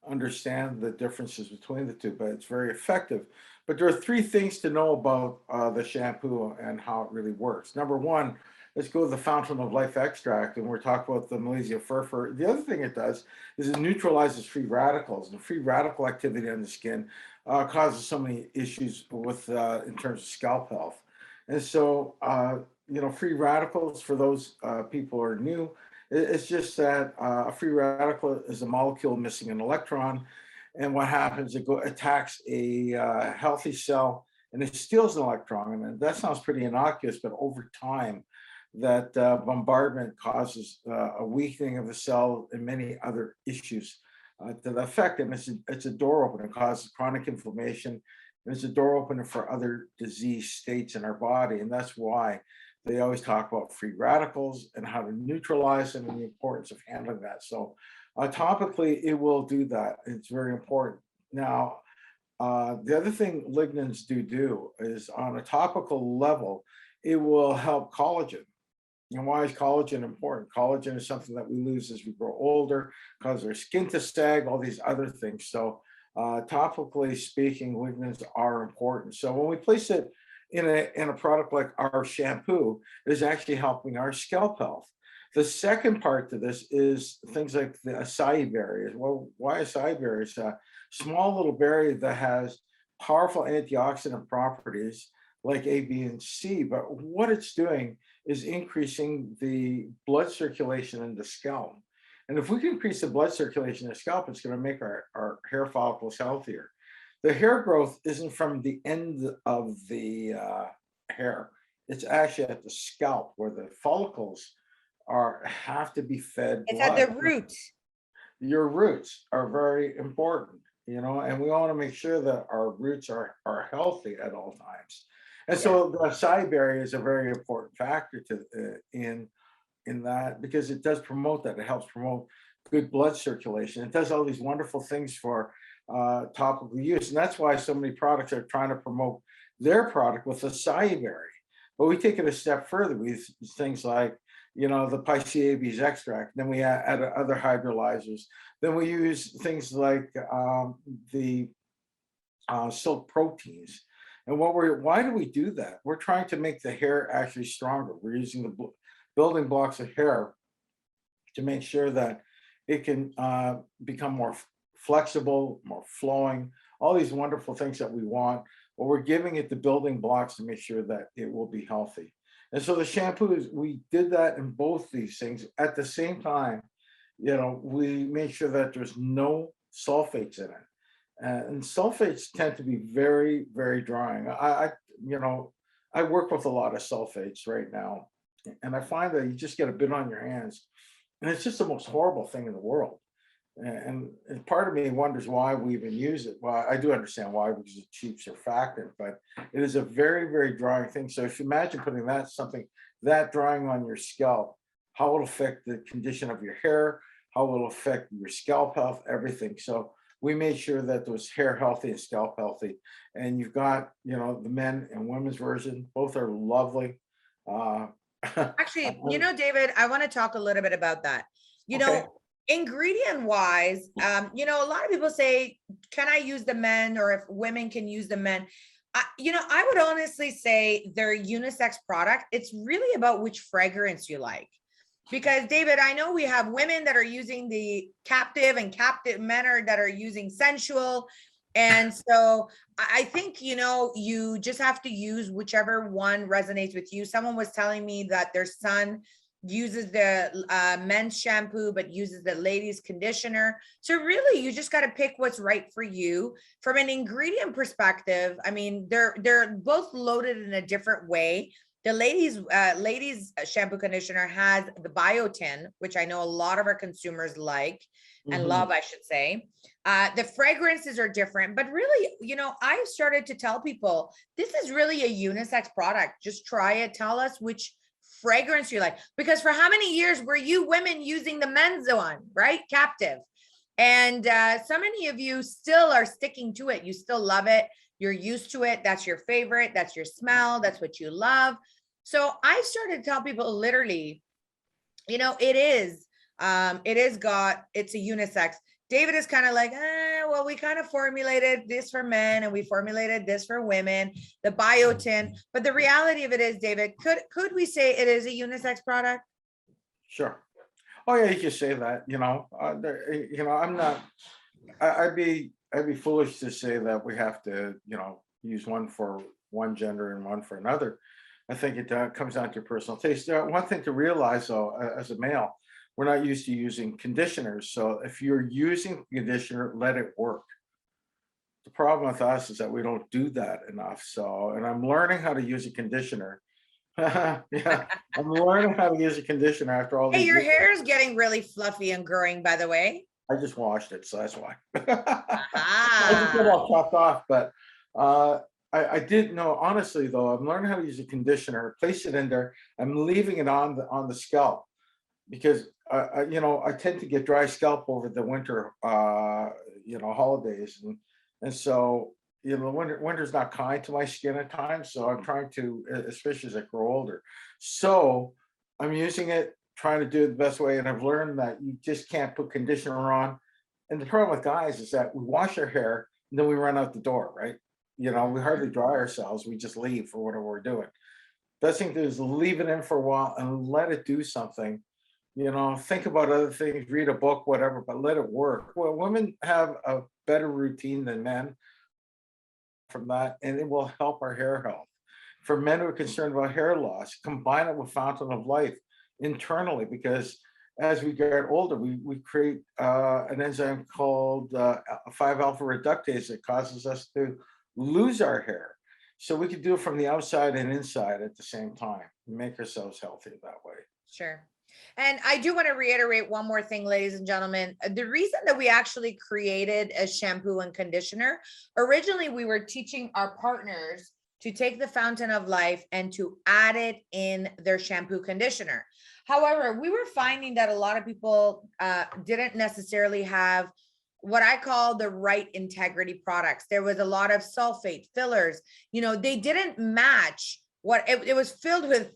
[SPEAKER 3] understand the differences between the two, but it's very effective. But there are 3 things to know about the shampoo and how it really works. Number one, let's go to the Fountain of Life extract, and we're talking about the Malaysia fur. The other thing it does is it neutralizes free radicals, and free radical activity on the skin causes so many issues with in terms of scalp health. And so, free radicals, for those people who are new, it's just that a free radical is a molecule missing an electron, and what happens, it attacks a healthy cell, and it steals an electron. And that sounds pretty innocuous, but over time, that bombardment causes a weakening of the cell and many other issues to the effect. And it's a door opener. It causes chronic inflammation, and it's a door opener for other disease states in our body. And that's why they always talk about free radicals and how to neutralize them and the importance of handling that. So topically, it will do that. It's very important. Now, the other thing lignans do is on a topical level, it will help collagen. And why is collagen important? Collagen is something that we lose as we grow older, cause our skin to sag, all these other things. So topically speaking, lignans are important. So when we place it in a product like our shampoo, it is actually helping our scalp health. The second part to this is things like the acai berry. Well, why acai berry? It's a small little berry that has powerful antioxidant properties like A, B, and C. But what it's doing is increasing the blood circulation in the scalp. And if we can increase the blood circulation in the scalp, it's going to make our hair follicles healthier. The hair growth isn't from the end of the hair. It's actually at the scalp where the follicles have to be fed
[SPEAKER 2] It's
[SPEAKER 3] blood.
[SPEAKER 2] at the root.
[SPEAKER 3] Your roots are very important, and we want to make sure that our roots are healthy at all times. And so the acai berry is a very important factor in that, because it does promote that. It helps promote good blood circulation. It does all these wonderful things for topical use. And that's why so many products are trying to promote their product with acai berry. But we take it a step further. We use things like, the Piceabies extract. Then we add other hydrolyzers. Then we use things like the silk proteins. And why do we do that? We're trying to make the hair actually stronger. We're using the building blocks of hair to make sure that it can become more flexible, more flowing, all these wonderful things that we want. But we're giving it the building blocks to make sure that it will be healthy. And so the shampoos, we did that in both these things. At the same time, we made sure that there's no sulfates in it. And sulfates tend to be very, very drying. I work with a lot of sulfates right now, and I find that you just get a bit on your hands, and it's just the most horrible thing in the world. And part of me wonders why we even use it. Well, I do understand why, because it cheap surfactant, but it is a very, very drying thing. So if you imagine putting something that drying on your scalp, how it'll affect the condition of your hair, how it'll affect your scalp health, everything. So we made sure that there was hair healthy and scalp healthy. And you've got, the men and women's version, both are lovely.
[SPEAKER 2] Actually, David, I want to talk a little bit about that.
[SPEAKER 3] Okay.
[SPEAKER 2] Ingredient wise, a lot of people say, can I use the men, or if women can use the men? I would honestly say they're unisex product. It's really about which fragrance you like. Because David, I know we have women that are using the captive, and captive men that are using sensual. And so I think, you just have to use whichever one resonates with you. Someone was telling me that their son uses the men's shampoo, but uses the ladies' conditioner. So really, you just got to pick what's right for you. From an ingredient perspective, I mean, they're both loaded in a different way. The ladies shampoo conditioner has the biotin, which I know a lot of our consumers like and love, I should say. The fragrances are different, but really, I've started to tell people this is really a unisex product. Just try it. Tell us which fragrance you like, because for how many years were you women using the men's one, right? Captive. And so many of you still are sticking to it. You still love it. You're used to it. That's your favorite. That's your smell. That's what you love. So I started to tell people literally, it's a unisex. David is kind of like, well, we kind of formulated this for men and we formulated this for women, the biotin. But the reality of it is, David, could we say it is a unisex product?
[SPEAKER 3] Sure. Oh yeah, you can say that. I'm not. I'd be foolish to say that we have to, use one for one gender and one for another. I think it comes down to personal taste. One thing to realize, though, as a male, we're not used to using conditioners. So if you're using conditioner, let it work. The problem with us is that we don't do that enough. So, and I'm learning how to use a conditioner. Yeah, I'm learning how to use a conditioner after all
[SPEAKER 2] Hey,
[SPEAKER 3] these
[SPEAKER 2] your
[SPEAKER 3] years.
[SPEAKER 2] hair is getting really fluffy and growing, by the way.
[SPEAKER 3] I just washed it, so that's why. I just get
[SPEAKER 2] Ah,
[SPEAKER 3] all chopped off, but I did know, honestly though, I'm learning how to use a conditioner, place it in there. I'm leaving it on the scalp because I tend to get dry scalp over the winter holidays, and so winter's not kind to my skin at times. So I'm trying to, especially as I grow older. So I'm using it, trying to do it the best way, and I've learned that you just can't put conditioner on. And the problem with guys is that we wash our hair and then we run out the door, right? We hardly dry ourselves. We just leave for whatever we're doing. Best thing to do is leave it in for a while and let it do something. Think about other things, read a book, whatever, but let it work. Well, women have a better routine than men from that, and it will help our hair health. For men who are concerned about hair loss, combine it with Fountain of Life internally, because as we get older, we create an enzyme called 5-alpha reductase that causes us to lose our hair. So we could do it from the outside and inside at the same time, make ourselves healthy that way.
[SPEAKER 2] sure. And I do want to reiterate one more thing, ladies and gentlemen. The reason that we actually created a shampoo and conditioner, originally we were teaching our partners to take the Fountain of Life and to add it in their shampoo conditioner. However, we were finding that a lot of people didn't necessarily have what I call the right integrity products. There was a lot of sulfate fillers, they didn't match what it was filled with,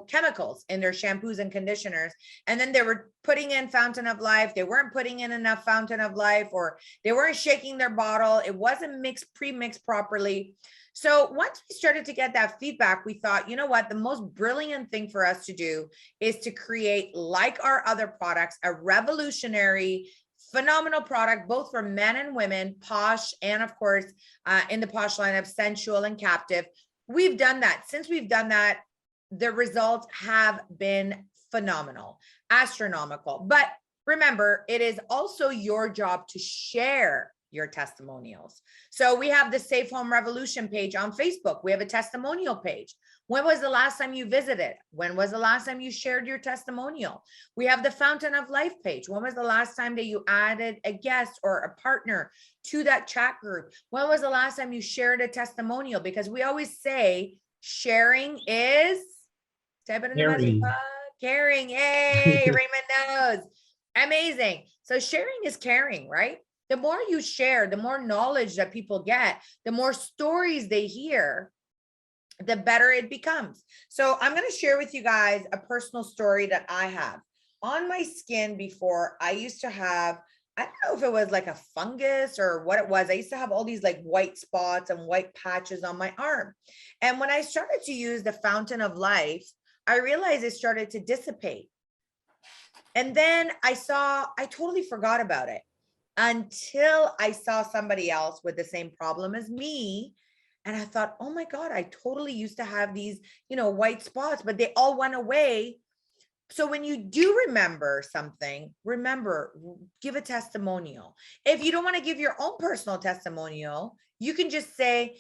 [SPEAKER 2] chemicals in their shampoos and conditioners. And then they were putting in Fountain of Life. They weren't putting in enough Fountain of Life, or they weren't shaking their bottle. It wasn't pre-mixed properly. So once we started to get that feedback, we thought, you know what, the most brilliant thing for us to do is to create, like our other products, a revolutionary, phenomenal product, both for men and women, Posh, and of course, in the Posh line of Sensual and Captive. We've done that. Since we've done that, the results have been phenomenal, astronomical. But remember, it is also your job to share your testimonials. So we have the Safe Home Revolution page on Facebook. We have a testimonial page. When was the last time you visited? When was the last time you shared your testimonial? We have the Fountain of Life page. When was the last time that you added a guest or a partner to that chat group? When was the last time you shared a testimonial? Because we always say sharing is caring. Hey, Raymond knows. Amazing. So sharing is caring, right? The more you share, the more knowledge that people get, the more stories they hear, the better it becomes. So I'm going to share with you guys a personal story that I have. On my skin before, I used to have, I don't know if it was like a fungus or what it was. I used to have all these like white spots and white patches on my arm. And when I started to use the Fountain of Life, I realized it started to dissipate. And then I totally forgot about it until I saw somebody else with the same problem as me. And I thought, oh my God, I totally used to have these, white spots, but they all went away. So when you do remember something, remember, give a testimonial. If you don't want to give your own personal testimonial, you can just say,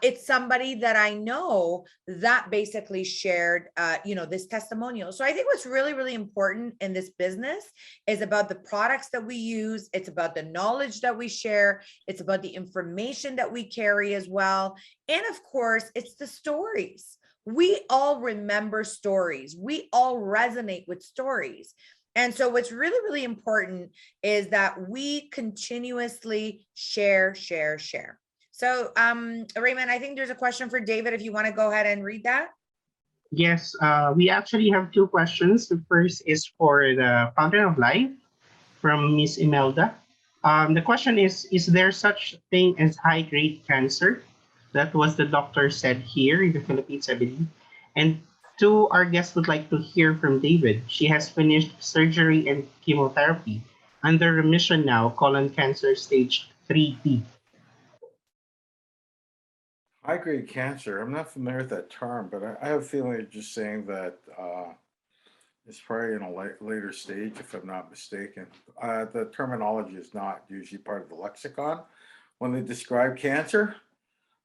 [SPEAKER 2] it's somebody that I know that basically shared, this testimonial. So I think what's really, really important in this business is about the products that we use. It's about the knowledge that we share. It's about the information that we carry as well. And of course, it's the stories. We all remember stories. We all resonate with stories. And so what's really, really important is that we continuously share. So, Raymond, I think there's a question for David, if you want to go ahead and read that.
[SPEAKER 1] Yes, we actually have two questions. The first is for the Fountain of Life from Miss Imelda. The question is there such thing as high-grade cancer? That was the doctor said here in the Philippines, I believe. And two, our guests would like to hear from David. She has finished surgery and chemotherapy. Under remission now, colon cancer stage 3B.
[SPEAKER 3] High-grade cancer, I'm not familiar with that term, but I have a feeling you're just saying that it's probably in a later stage, if I'm not mistaken. The terminology is not usually part of the lexicon when they describe cancer.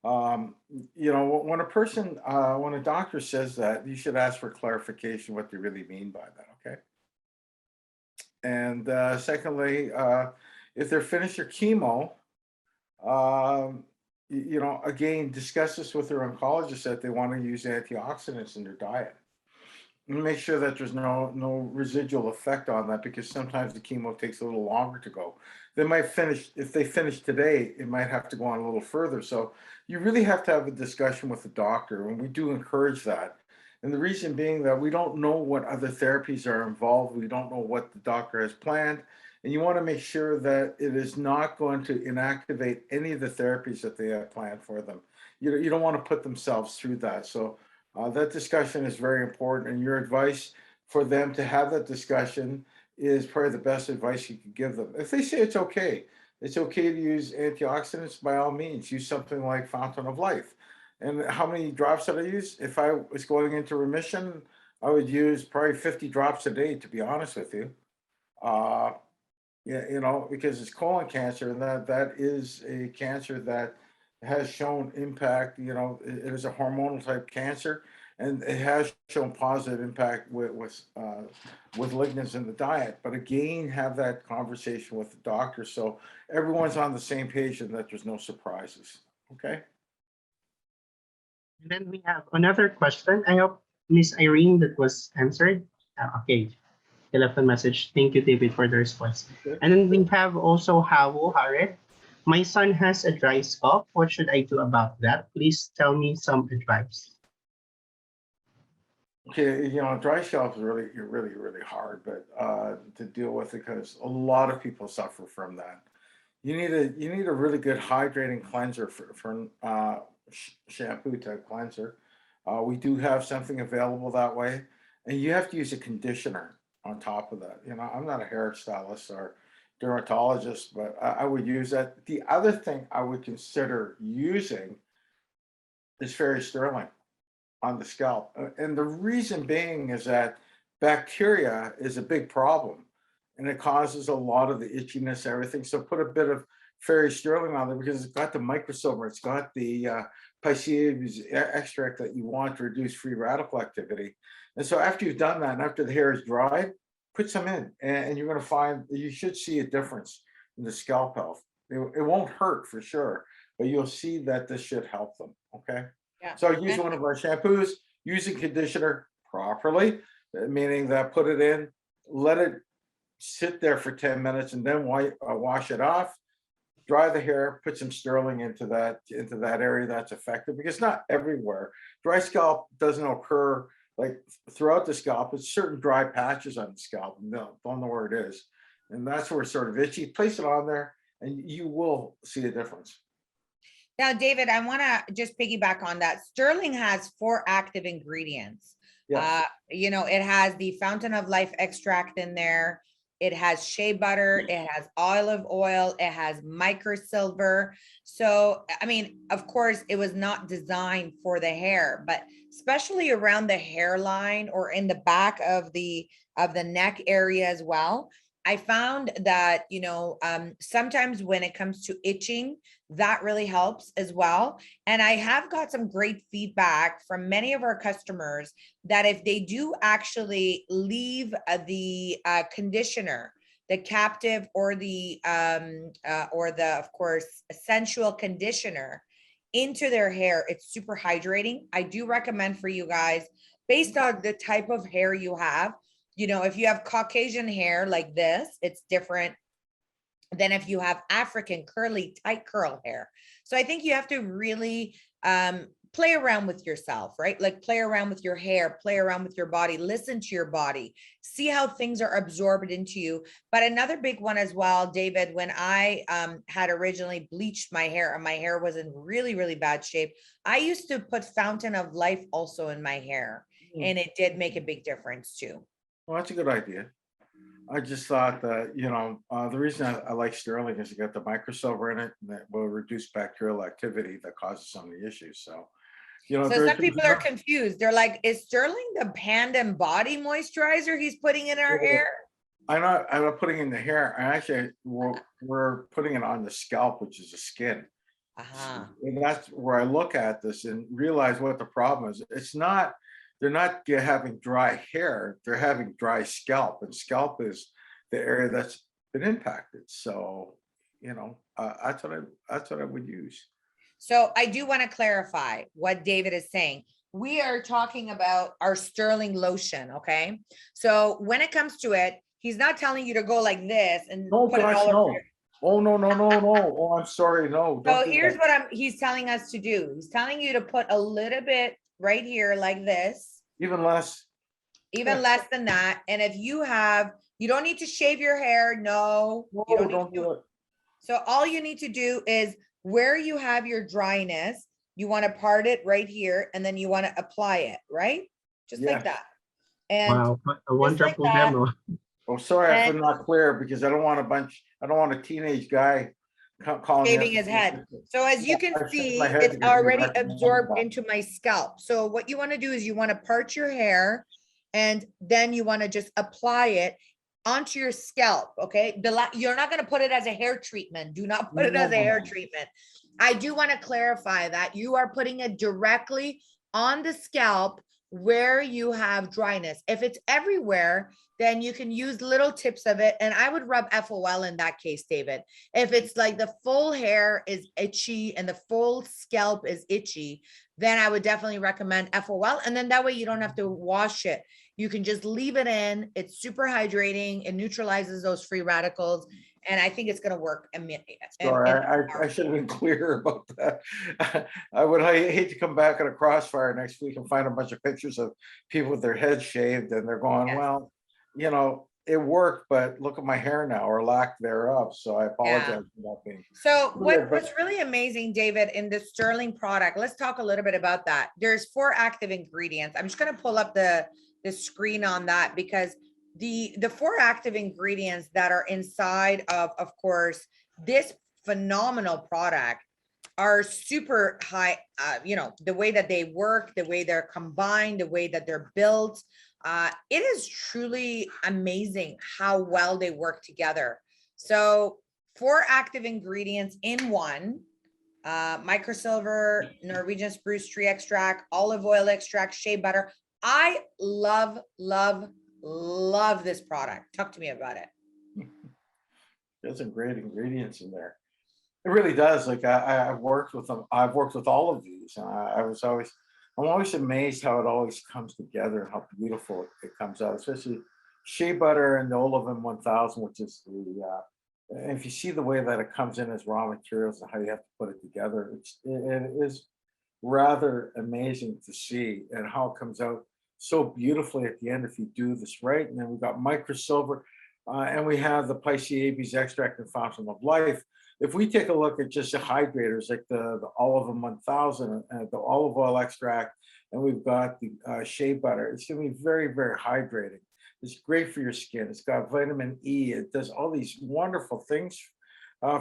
[SPEAKER 3] Um, when a person, when a doctor says that, you should ask for clarification what they really mean by that, okay? And secondly, if they're finished their chemo, um, again, discuss this with their oncologist that they want to use antioxidants in their diet. And make sure that there's no residual effect on that, because sometimes the chemo takes a little longer to go. They might finish, if they finish today, it might have to go on a little further. So you really have to have a discussion with the doctor, and we do encourage that. And the reason being that we don't know what other therapies are involved. We don't know what the doctor has planned. And you want to make sure that it is not going to inactivate any of the therapies that they have planned for them. You don't want to put themselves through that. So that discussion is very important, and your advice for them to have that discussion is probably the best advice you could give them. If they say it's okay to use antioxidants, by all means, use something like Fountain of Life. And how many drops did I use? If I was going into remission, I would use probably 50 drops a day, to be honest with you. Uh, yeah, because it's colon cancer, and that is a cancer that has shown impact. It is a hormonal type cancer, and it has shown positive impact with lignans in the diet. But again, have that conversation with the doctor so everyone's on the same page and that there's no surprises. Okay.
[SPEAKER 1] And then we have another question. I hope Miss Irene that was answered. Okay, he left a message. Thank you, David, for the response.
[SPEAKER 3] Okay.
[SPEAKER 1] And then we have also Hawo Haret. My son has a dry scalp. What should I do about that? Please tell me some advice.
[SPEAKER 3] Okay, dry scalp is really hard, but to deal with it, because a lot of people suffer from that. You need a really good hydrating cleanser for shampoo type cleanser. We do have something available that way, and you have to use a conditioner on top of that. I'm not a hairstylist or dermatologist, but I would use that. The other thing I would consider using is Fairy Sterling on the scalp. And the reason being is that bacteria is a big problem, and it causes a lot of the itchiness, everything. So put a bit of Fairy Sterling on there, because it's got the microsilver, it's got the piceus extract that you want to reduce free radical activity. And so after you've done that, and after the hair is dried, put some in, and you're going to find that you should see a difference in the scalp health. It won't hurt for sure, but you'll see that this should help them. Okay.
[SPEAKER 2] Yeah.
[SPEAKER 3] So use one of our shampoos, use a conditioner properly, meaning that put it in, let it sit there for 10 minutes, and then wash it off, dry the hair, put some sterling into that area that's affected, because not everywhere. Dry scalp doesn't occur like throughout the scalp. It's certain dry patches on the scalp, and don't know where it is. And that's where it's sort of itchy. Place it on there and you will see a difference.
[SPEAKER 2] Now, David, I want to just piggyback on that. Sterling has 4 active ingredients.
[SPEAKER 3] Yes.
[SPEAKER 2] It has the Fountain of Life extract in there. It has shea butter. It has olive oil. It has microsilver. So, I mean, of course, it was not designed for the hair, but especially around the hairline or in the back of the neck area as well. I found that, sometimes when it comes to itching, that really helps as well. And I have got some great feedback from many of our customers that if they do actually leave the conditioner, the captive or the of course sensual conditioner into their hair, it's super hydrating. I do recommend for you guys, based on the type of hair you have. If you have Caucasian hair like this, it's different than if you have African curly tight curl hair. So I think you have to really play around with yourself, right? Like play around with your hair, play around with your body, listen to your body, see how things are absorbed into you. But another big one as well, David, when I had originally bleached my hair and my hair was in really, really bad shape, I used to put Fountain of Life also in my hair, and it did make a big difference too.
[SPEAKER 3] Well, that's a good idea. I just thought that, the reason I like Sterling is you got the microsilver in it and that will reduce bacterial activity that causes some of the issues. So,
[SPEAKER 2] So some people are confused. They're like, is Sterling the hand and body moisturizer he's putting in our hair?
[SPEAKER 3] I'm not putting it in the hair. I actually, we're putting it on the scalp, which is the skin.
[SPEAKER 2] Uh-huh.
[SPEAKER 3] And that's where I look at this and realize what the problem is. They're not having dry hair, they're having dry scalp, and scalp is the area that's been impacted. So, that's what I would use.
[SPEAKER 2] So I do want to clarify what David is saying. We are talking about our Sterling lotion, okay? So when it comes to it, he's not telling you to go like this and
[SPEAKER 3] No,
[SPEAKER 2] put it
[SPEAKER 3] gosh,
[SPEAKER 2] all over.
[SPEAKER 3] no. Oh, no. Oh, I'm sorry, no.
[SPEAKER 2] So
[SPEAKER 3] Don't do
[SPEAKER 2] here's
[SPEAKER 3] that.
[SPEAKER 2] what he's telling us to do. He's telling you to put a little bit right here like this,
[SPEAKER 3] Even less.
[SPEAKER 2] even less than that. And if you don't need to shave your hair. No,
[SPEAKER 3] No,
[SPEAKER 2] you don't need
[SPEAKER 3] don't
[SPEAKER 2] to.
[SPEAKER 3] do it.
[SPEAKER 2] So all you need to do is where you have your dryness, you want to part it right here, and then you want to apply it, right? Just like
[SPEAKER 3] Yes.
[SPEAKER 2] that. And
[SPEAKER 1] Wow, what a
[SPEAKER 2] just like
[SPEAKER 1] wonderful
[SPEAKER 2] that.
[SPEAKER 1] demo.
[SPEAKER 3] Oh, sorry,
[SPEAKER 2] And-
[SPEAKER 3] I'm not clear because I don't want a teenage guy calling me.
[SPEAKER 2] shaving his head. So as you can
[SPEAKER 3] I shave
[SPEAKER 2] see,
[SPEAKER 3] my head
[SPEAKER 2] it's
[SPEAKER 3] because you
[SPEAKER 2] already
[SPEAKER 3] recommend
[SPEAKER 2] absorbed
[SPEAKER 3] that.
[SPEAKER 2] into my scalp. So what you want to do is you want to part your hair, and then you want to just apply it onto your scalp. Okay. You're not going to put it as a hair treatment. Do not put it as a hair
[SPEAKER 3] No.
[SPEAKER 2] treatment. I do want to clarify that you are putting it directly on the scalp where you have dryness. If it's everywhere, then you can use little tips of it. And I would rub FOL in that case, David. If it's like the full hair is itchy and the full scalp is itchy, then I would definitely recommend FOL. And then that way you don't have to wash it. You can just leave it in. It's super hydrating. It neutralizes those free radicals. And I think it's going to work.
[SPEAKER 3] Sorry, I should have been clear about that. I hate to come back on a Crossfire next week and find a bunch of pictures of people with their heads shaved and they're going,
[SPEAKER 2] Yes.
[SPEAKER 3] well, it worked, but look at my hair now, or lack thereof. So I apologize for not being.
[SPEAKER 2] So
[SPEAKER 3] clear,
[SPEAKER 2] what's really amazing, David, in the Sterling product, let's talk a little bit about that. There's 4 active ingredients. I'm just going to pull up the screen on that, because the 4 active ingredients that are inside of course, this phenomenal product are super high. The way that they work, the way they're combined, the way that they're built, it is truly amazing how well they work together. So 4 active ingredients in one: microsilver, Norwegian spruce tree extract, olive oil extract, shea butter. I love this product. Talk to me about it.
[SPEAKER 3] There's some great ingredients in there. It really does. Like I've worked with them. I've worked with all of these, and I'm always amazed how it always comes together and how beautiful it comes out. Especially shea butter and the Olivin 1000, which is if you see the way that it comes in as raw materials and how you have to put it together, it is rather amazing to see, and how it comes out so beautifully at the end if you do this right. And then we've got microsilver, and we have the Pisceabees extract and fountain of life. If we take a look at just the hydrators, like the Olivin 1000 and the olive oil extract, and we've got the shea butter, it's going to be very, very hydrating. It's great for your skin. It's got vitamin E. It does all these wonderful things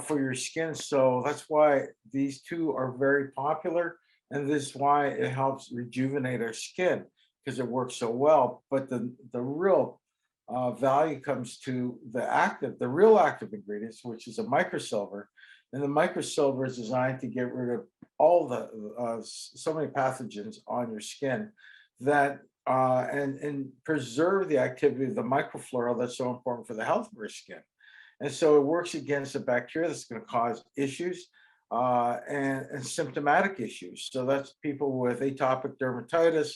[SPEAKER 3] for your skin. So that's why these two are very popular. And this is why it helps rejuvenate our skin, because it works so well. But the real value comes to the real active ingredients, which is a microsilver. And the microsilver is designed to get rid of all the so many pathogens on your skin that and preserve the activity of the microflora that's so important for the health of our skin. And so it works against the bacteria that's going to cause issues and symptomatic issues. So that's people with atopic dermatitis.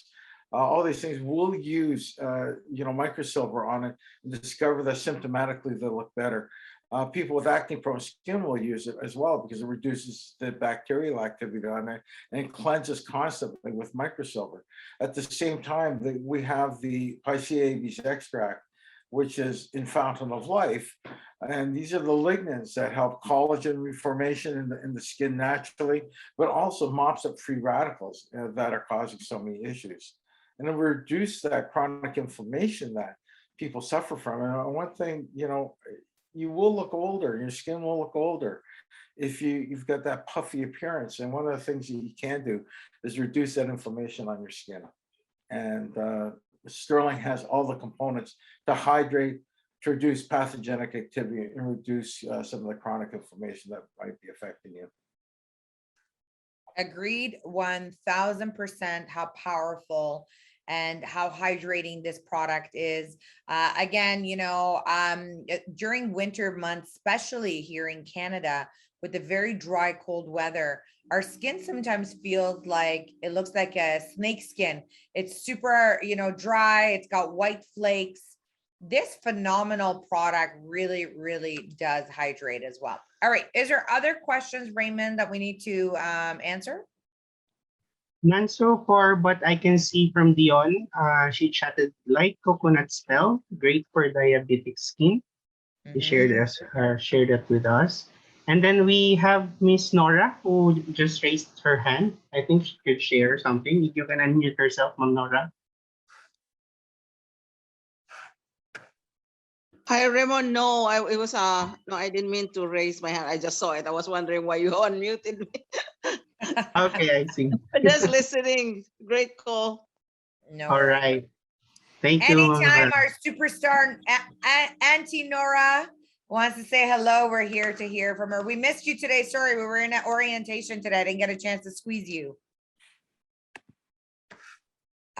[SPEAKER 3] All these things will use, microsilver on it and discover that symptomatically they'll look better. People with acne-prone skin will use it as well because it reduces the bacterial activity on it and cleanses constantly with microsilver. At the same time, we have the Picea abies extract, which is in Fountain of Life. And these are the lignans that help collagen reformation in the skin naturally, but also mops up free radicals that are causing so many issues. And it reduces that chronic inflammation that people suffer from. And one thing, you will look older, your skin will look older if you've got that puffy appearance. And one of the things that you can do is reduce that inflammation on your skin. And Sterling has all the components to hydrate, to reduce pathogenic activity, and reduce some of the chronic inflammation that might be affecting you.
[SPEAKER 2] Agreed 1000% how powerful and how hydrating this product is. Again, during winter months, especially here in Canada, with the very dry, cold weather, our skin sometimes feels like it looks like a snake skin. It's super, dry. It's got white flakes. This phenomenal product really, really does hydrate as well. All right. Is there other questions, Raymond, that we need to answer?
[SPEAKER 1] None so far, but I can see from Dion, she chatted like coconut spell, great for diabetic skin. She shared that with us. And then we have Miss Nora who just raised her hand. I think she could share something. If you can unmute yourself, Ma'am Nora.
[SPEAKER 4] Hi, Raymond. No, I didn't mean to raise my hand. I just saw it. I was wondering why you unmuted me.
[SPEAKER 1] Okay, I see.
[SPEAKER 4] Just listening. Great call.
[SPEAKER 2] No
[SPEAKER 1] All
[SPEAKER 2] worries.
[SPEAKER 1] right. Thank you, Ma'am
[SPEAKER 2] Anytime
[SPEAKER 1] Nora.
[SPEAKER 2] our superstar Auntie Nora wants to say hello, we're here to hear from her. We missed you today. Sorry, we were in an orientation today. I didn't get a chance to squeeze you.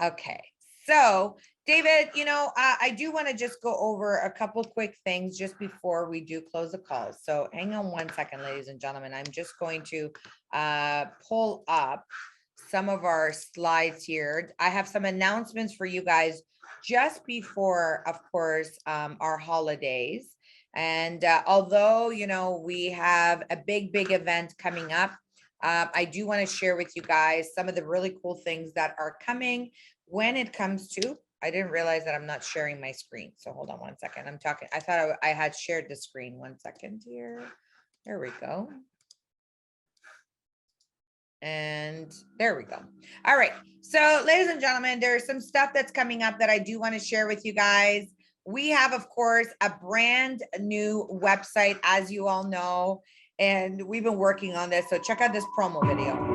[SPEAKER 2] Okay, so David, I do want to just go over a couple quick things just before we do close the call. So hang on one second, ladies and gentlemen. I'm just going to pull up some of our slides here. I have some announcements for you guys just before, of course, our holidays. And although, we have a big event coming up, I do want to share with you guys some of the really cool things that are coming when it comes to, I didn't realize that I'm not sharing my screen. So hold on one second. I'm talking, I thought I had shared the screen. 1 second here. There we go. And there we go. All right. So ladies and gentlemen, there's some stuff that's coming up that I do want to share with you guys. We have, of course, a brand new website, as you all know, and we've been working on this. So check out this promo video.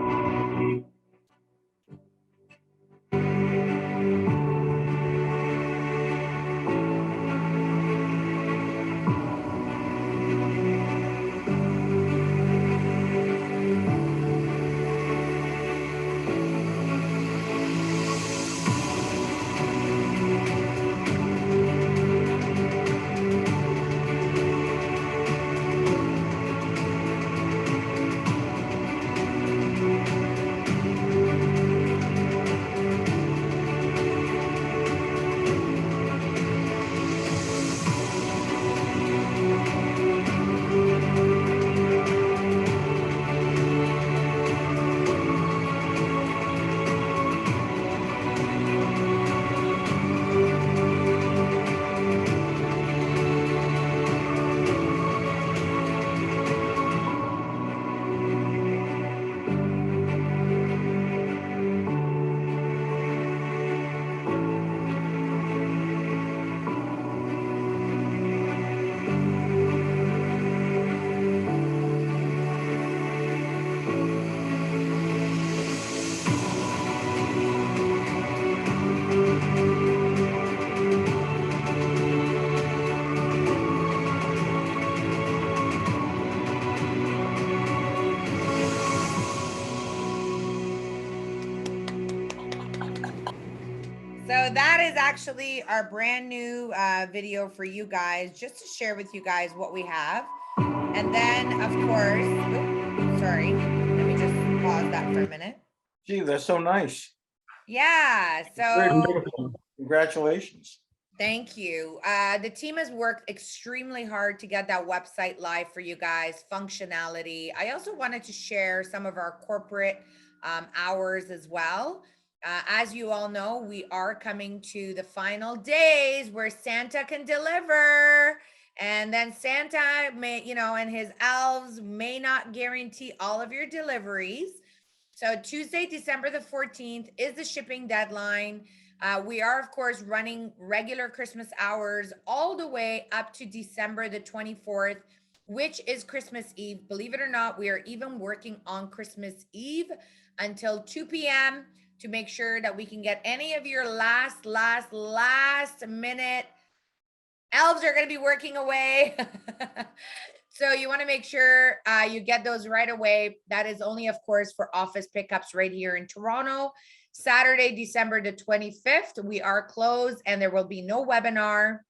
[SPEAKER 2] So that is actually our brand new video for you guys, just to share with you guys what we have. And then, of course, sorry, let me just pause that for a minute.
[SPEAKER 3] Gee, that's so nice.
[SPEAKER 2] Yeah,
[SPEAKER 3] Very
[SPEAKER 2] so
[SPEAKER 3] beautiful. Congratulations.
[SPEAKER 2] Thank you. The team has worked extremely hard to get that website live for you guys, functionality. I also wanted to share some of our corporate hours as well. As you all know, we are coming to the final days where Santa can deliver. And then Santa may, and his elves may not guarantee all of your deliveries. So Tuesday, December the 14th is the shipping deadline. We are, of course, running regular Christmas hours all the way up to December the 24th, which is Christmas Eve. Believe it or not, we are even working on Christmas Eve until 2 p.m. to make sure that we can get any of your last minute elves are going to be working away. So you want to make sure you get those right away. That is only, of course, for office pickups right here in Toronto. Saturday, December the 25th, we are closed and there will be no webinar.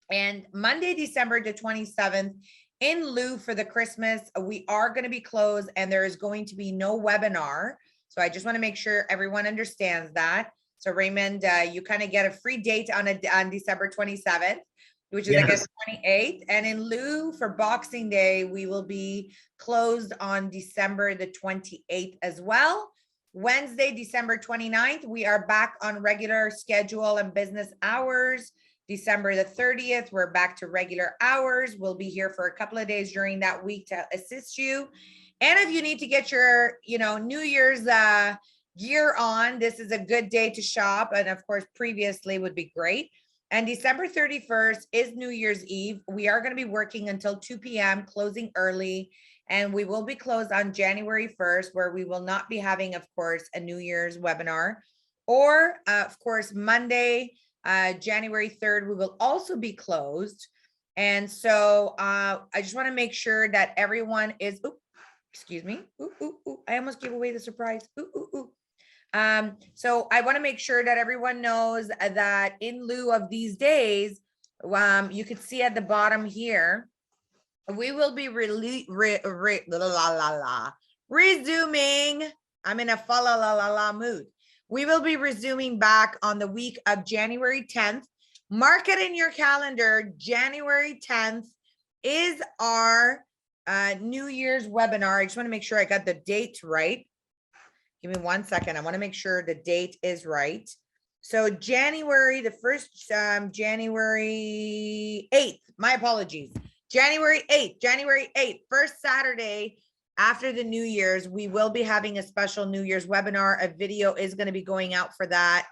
[SPEAKER 2] And Monday, December the 27th, in lieu for the Christmas, we are going to be closed and there is going to be no webinar. So I just want to make sure everyone understands that. So Raymond, you kind of get a free date on December 27th, which is, I guess, 28th. And in lieu for Boxing Day, we will be closed on December the 28th as well. Wednesday, December 29th, we are back on regular schedule and business hours. December the 30th, we're back to regular hours. We'll be here for a couple of days during that week to assist you. And if you need to get your, New Year's gear on, this is a good day to shop. And of course, previously would be great. And December 31st is New Year's Eve. We are going to be working until 2 p.m., closing early. And we will be closed on January 1st, where we will not be having, of course, a New Year's webinar. Or, of course, Monday, January 3rd, we will also be closed. And so I just want to make sure that everyone is, excuse me. I almost gave away the surprise. So I want to make sure that everyone knows that in lieu of these days, you could see at the bottom here, we will be resuming. I'm in a fa la la la la mood. We will be resuming back on the week of January 10th. Mark it in your calendar. January 10th is our New Year's webinar. I just want to make sure I got the date right. Give me 1 second. I want to make sure the date is right. So January, the first, January 8th, my apologies. January 8th, first Saturday after the New Year's, we will be having a special New Year's webinar. A video is going to be going out for that.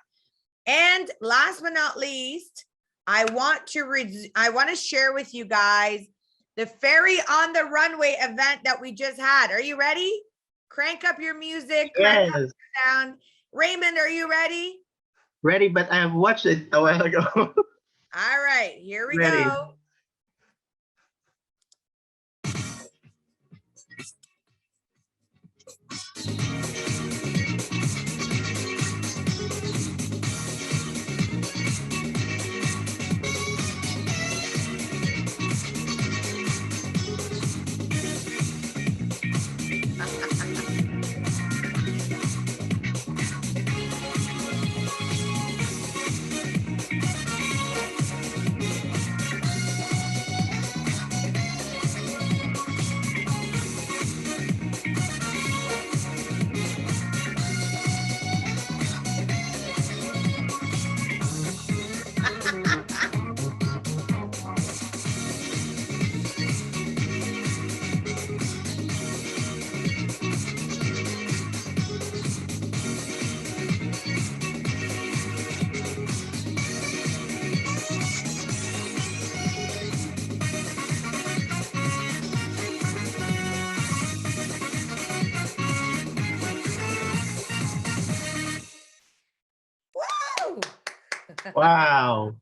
[SPEAKER 2] And last but not least, I want to share with you guys the Fairy on the Runway event that we just had. Are you ready? Crank up your music, crank up your sound. Raymond, are you ready?
[SPEAKER 1] Ready, but I have watched it a while ago.
[SPEAKER 2] All right, here we go.
[SPEAKER 1] Wow.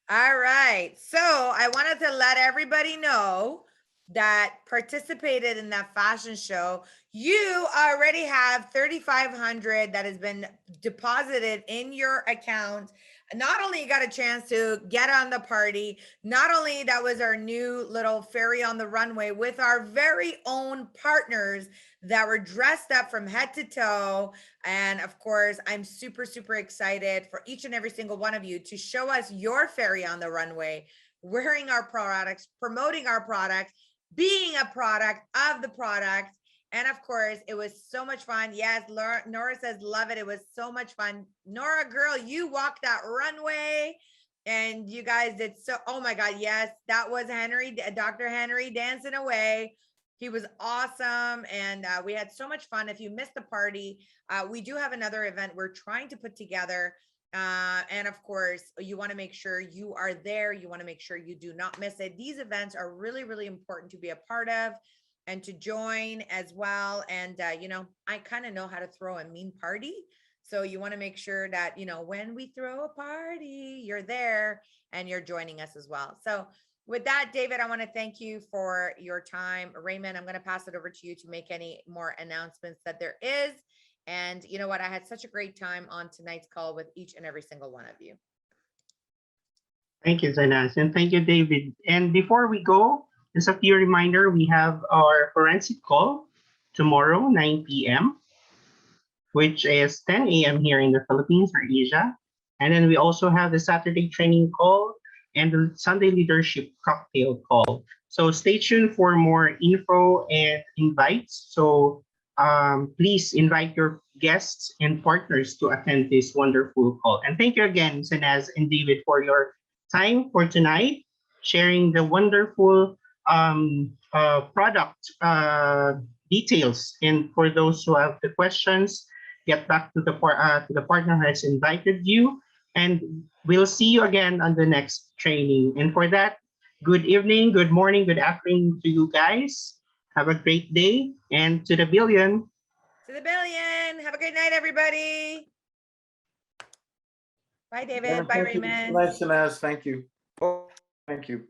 [SPEAKER 2] All right. So I wanted to let everybody know that participated in that fashion show. You already have $3,500 that has been deposited in your account. not only you got a chance to get on the party, not only that was our new little ferry on the runway with our very own partners that were dressed up from head to toe. And of course, I'm super, super excited for each and every single one of you to show us your ferry on the runway, wearing our products, promoting our products, being a product of the product. And of course, it was so much fun. Yes, Nora says, love it. It was so much fun. Nora, girl, you walked that runway and you guys did so, oh my God, yes, that was Henry, Dr. Henry dancing away. He was awesome. And we had so much fun. If you missed the party, we do have another event we're trying to put together. And of course, you want to make sure you are there. You want to make sure you do not miss it. These events are really, really important to be a part of and to join as well. And, you know, I kind of know how to throw a mean party. So you want to make sure that, you know, when we throw a party, you're there and you're joining us as well. So with that, David, I want to thank you for your time. Raymond, I'm going to pass it over to you to make any more announcements that there is. And you know what? I had such a great time on tonight's call with each and every single one of you.
[SPEAKER 1] Thank you, Zainaz, and thank you, David. And before we go, just a few reminder, we have our forensic call tomorrow, 9 p.m., which is 10 a.m. here in the Philippines or Asia. And then we also have the Saturday training call and the Sunday leadership cocktail call. So stay tuned for more info and invites. So please invite your guests and partners to attend this wonderful call. And thank you again, Sanaz and David, for your time for tonight, sharing the wonderful product details. And for those who have the questions, get back to the partner who has invited you. And we'll see you again on the next training. And for that, good evening, good morning, good afternoon to you guys. Have a great day, and to the billion.
[SPEAKER 2] To the billion. Have a great night, everybody. Bye, David.
[SPEAKER 3] Yeah,
[SPEAKER 2] Bye,
[SPEAKER 3] thank you.
[SPEAKER 2] Raymond.
[SPEAKER 3] Nice and as, thank you. Oh, thank you.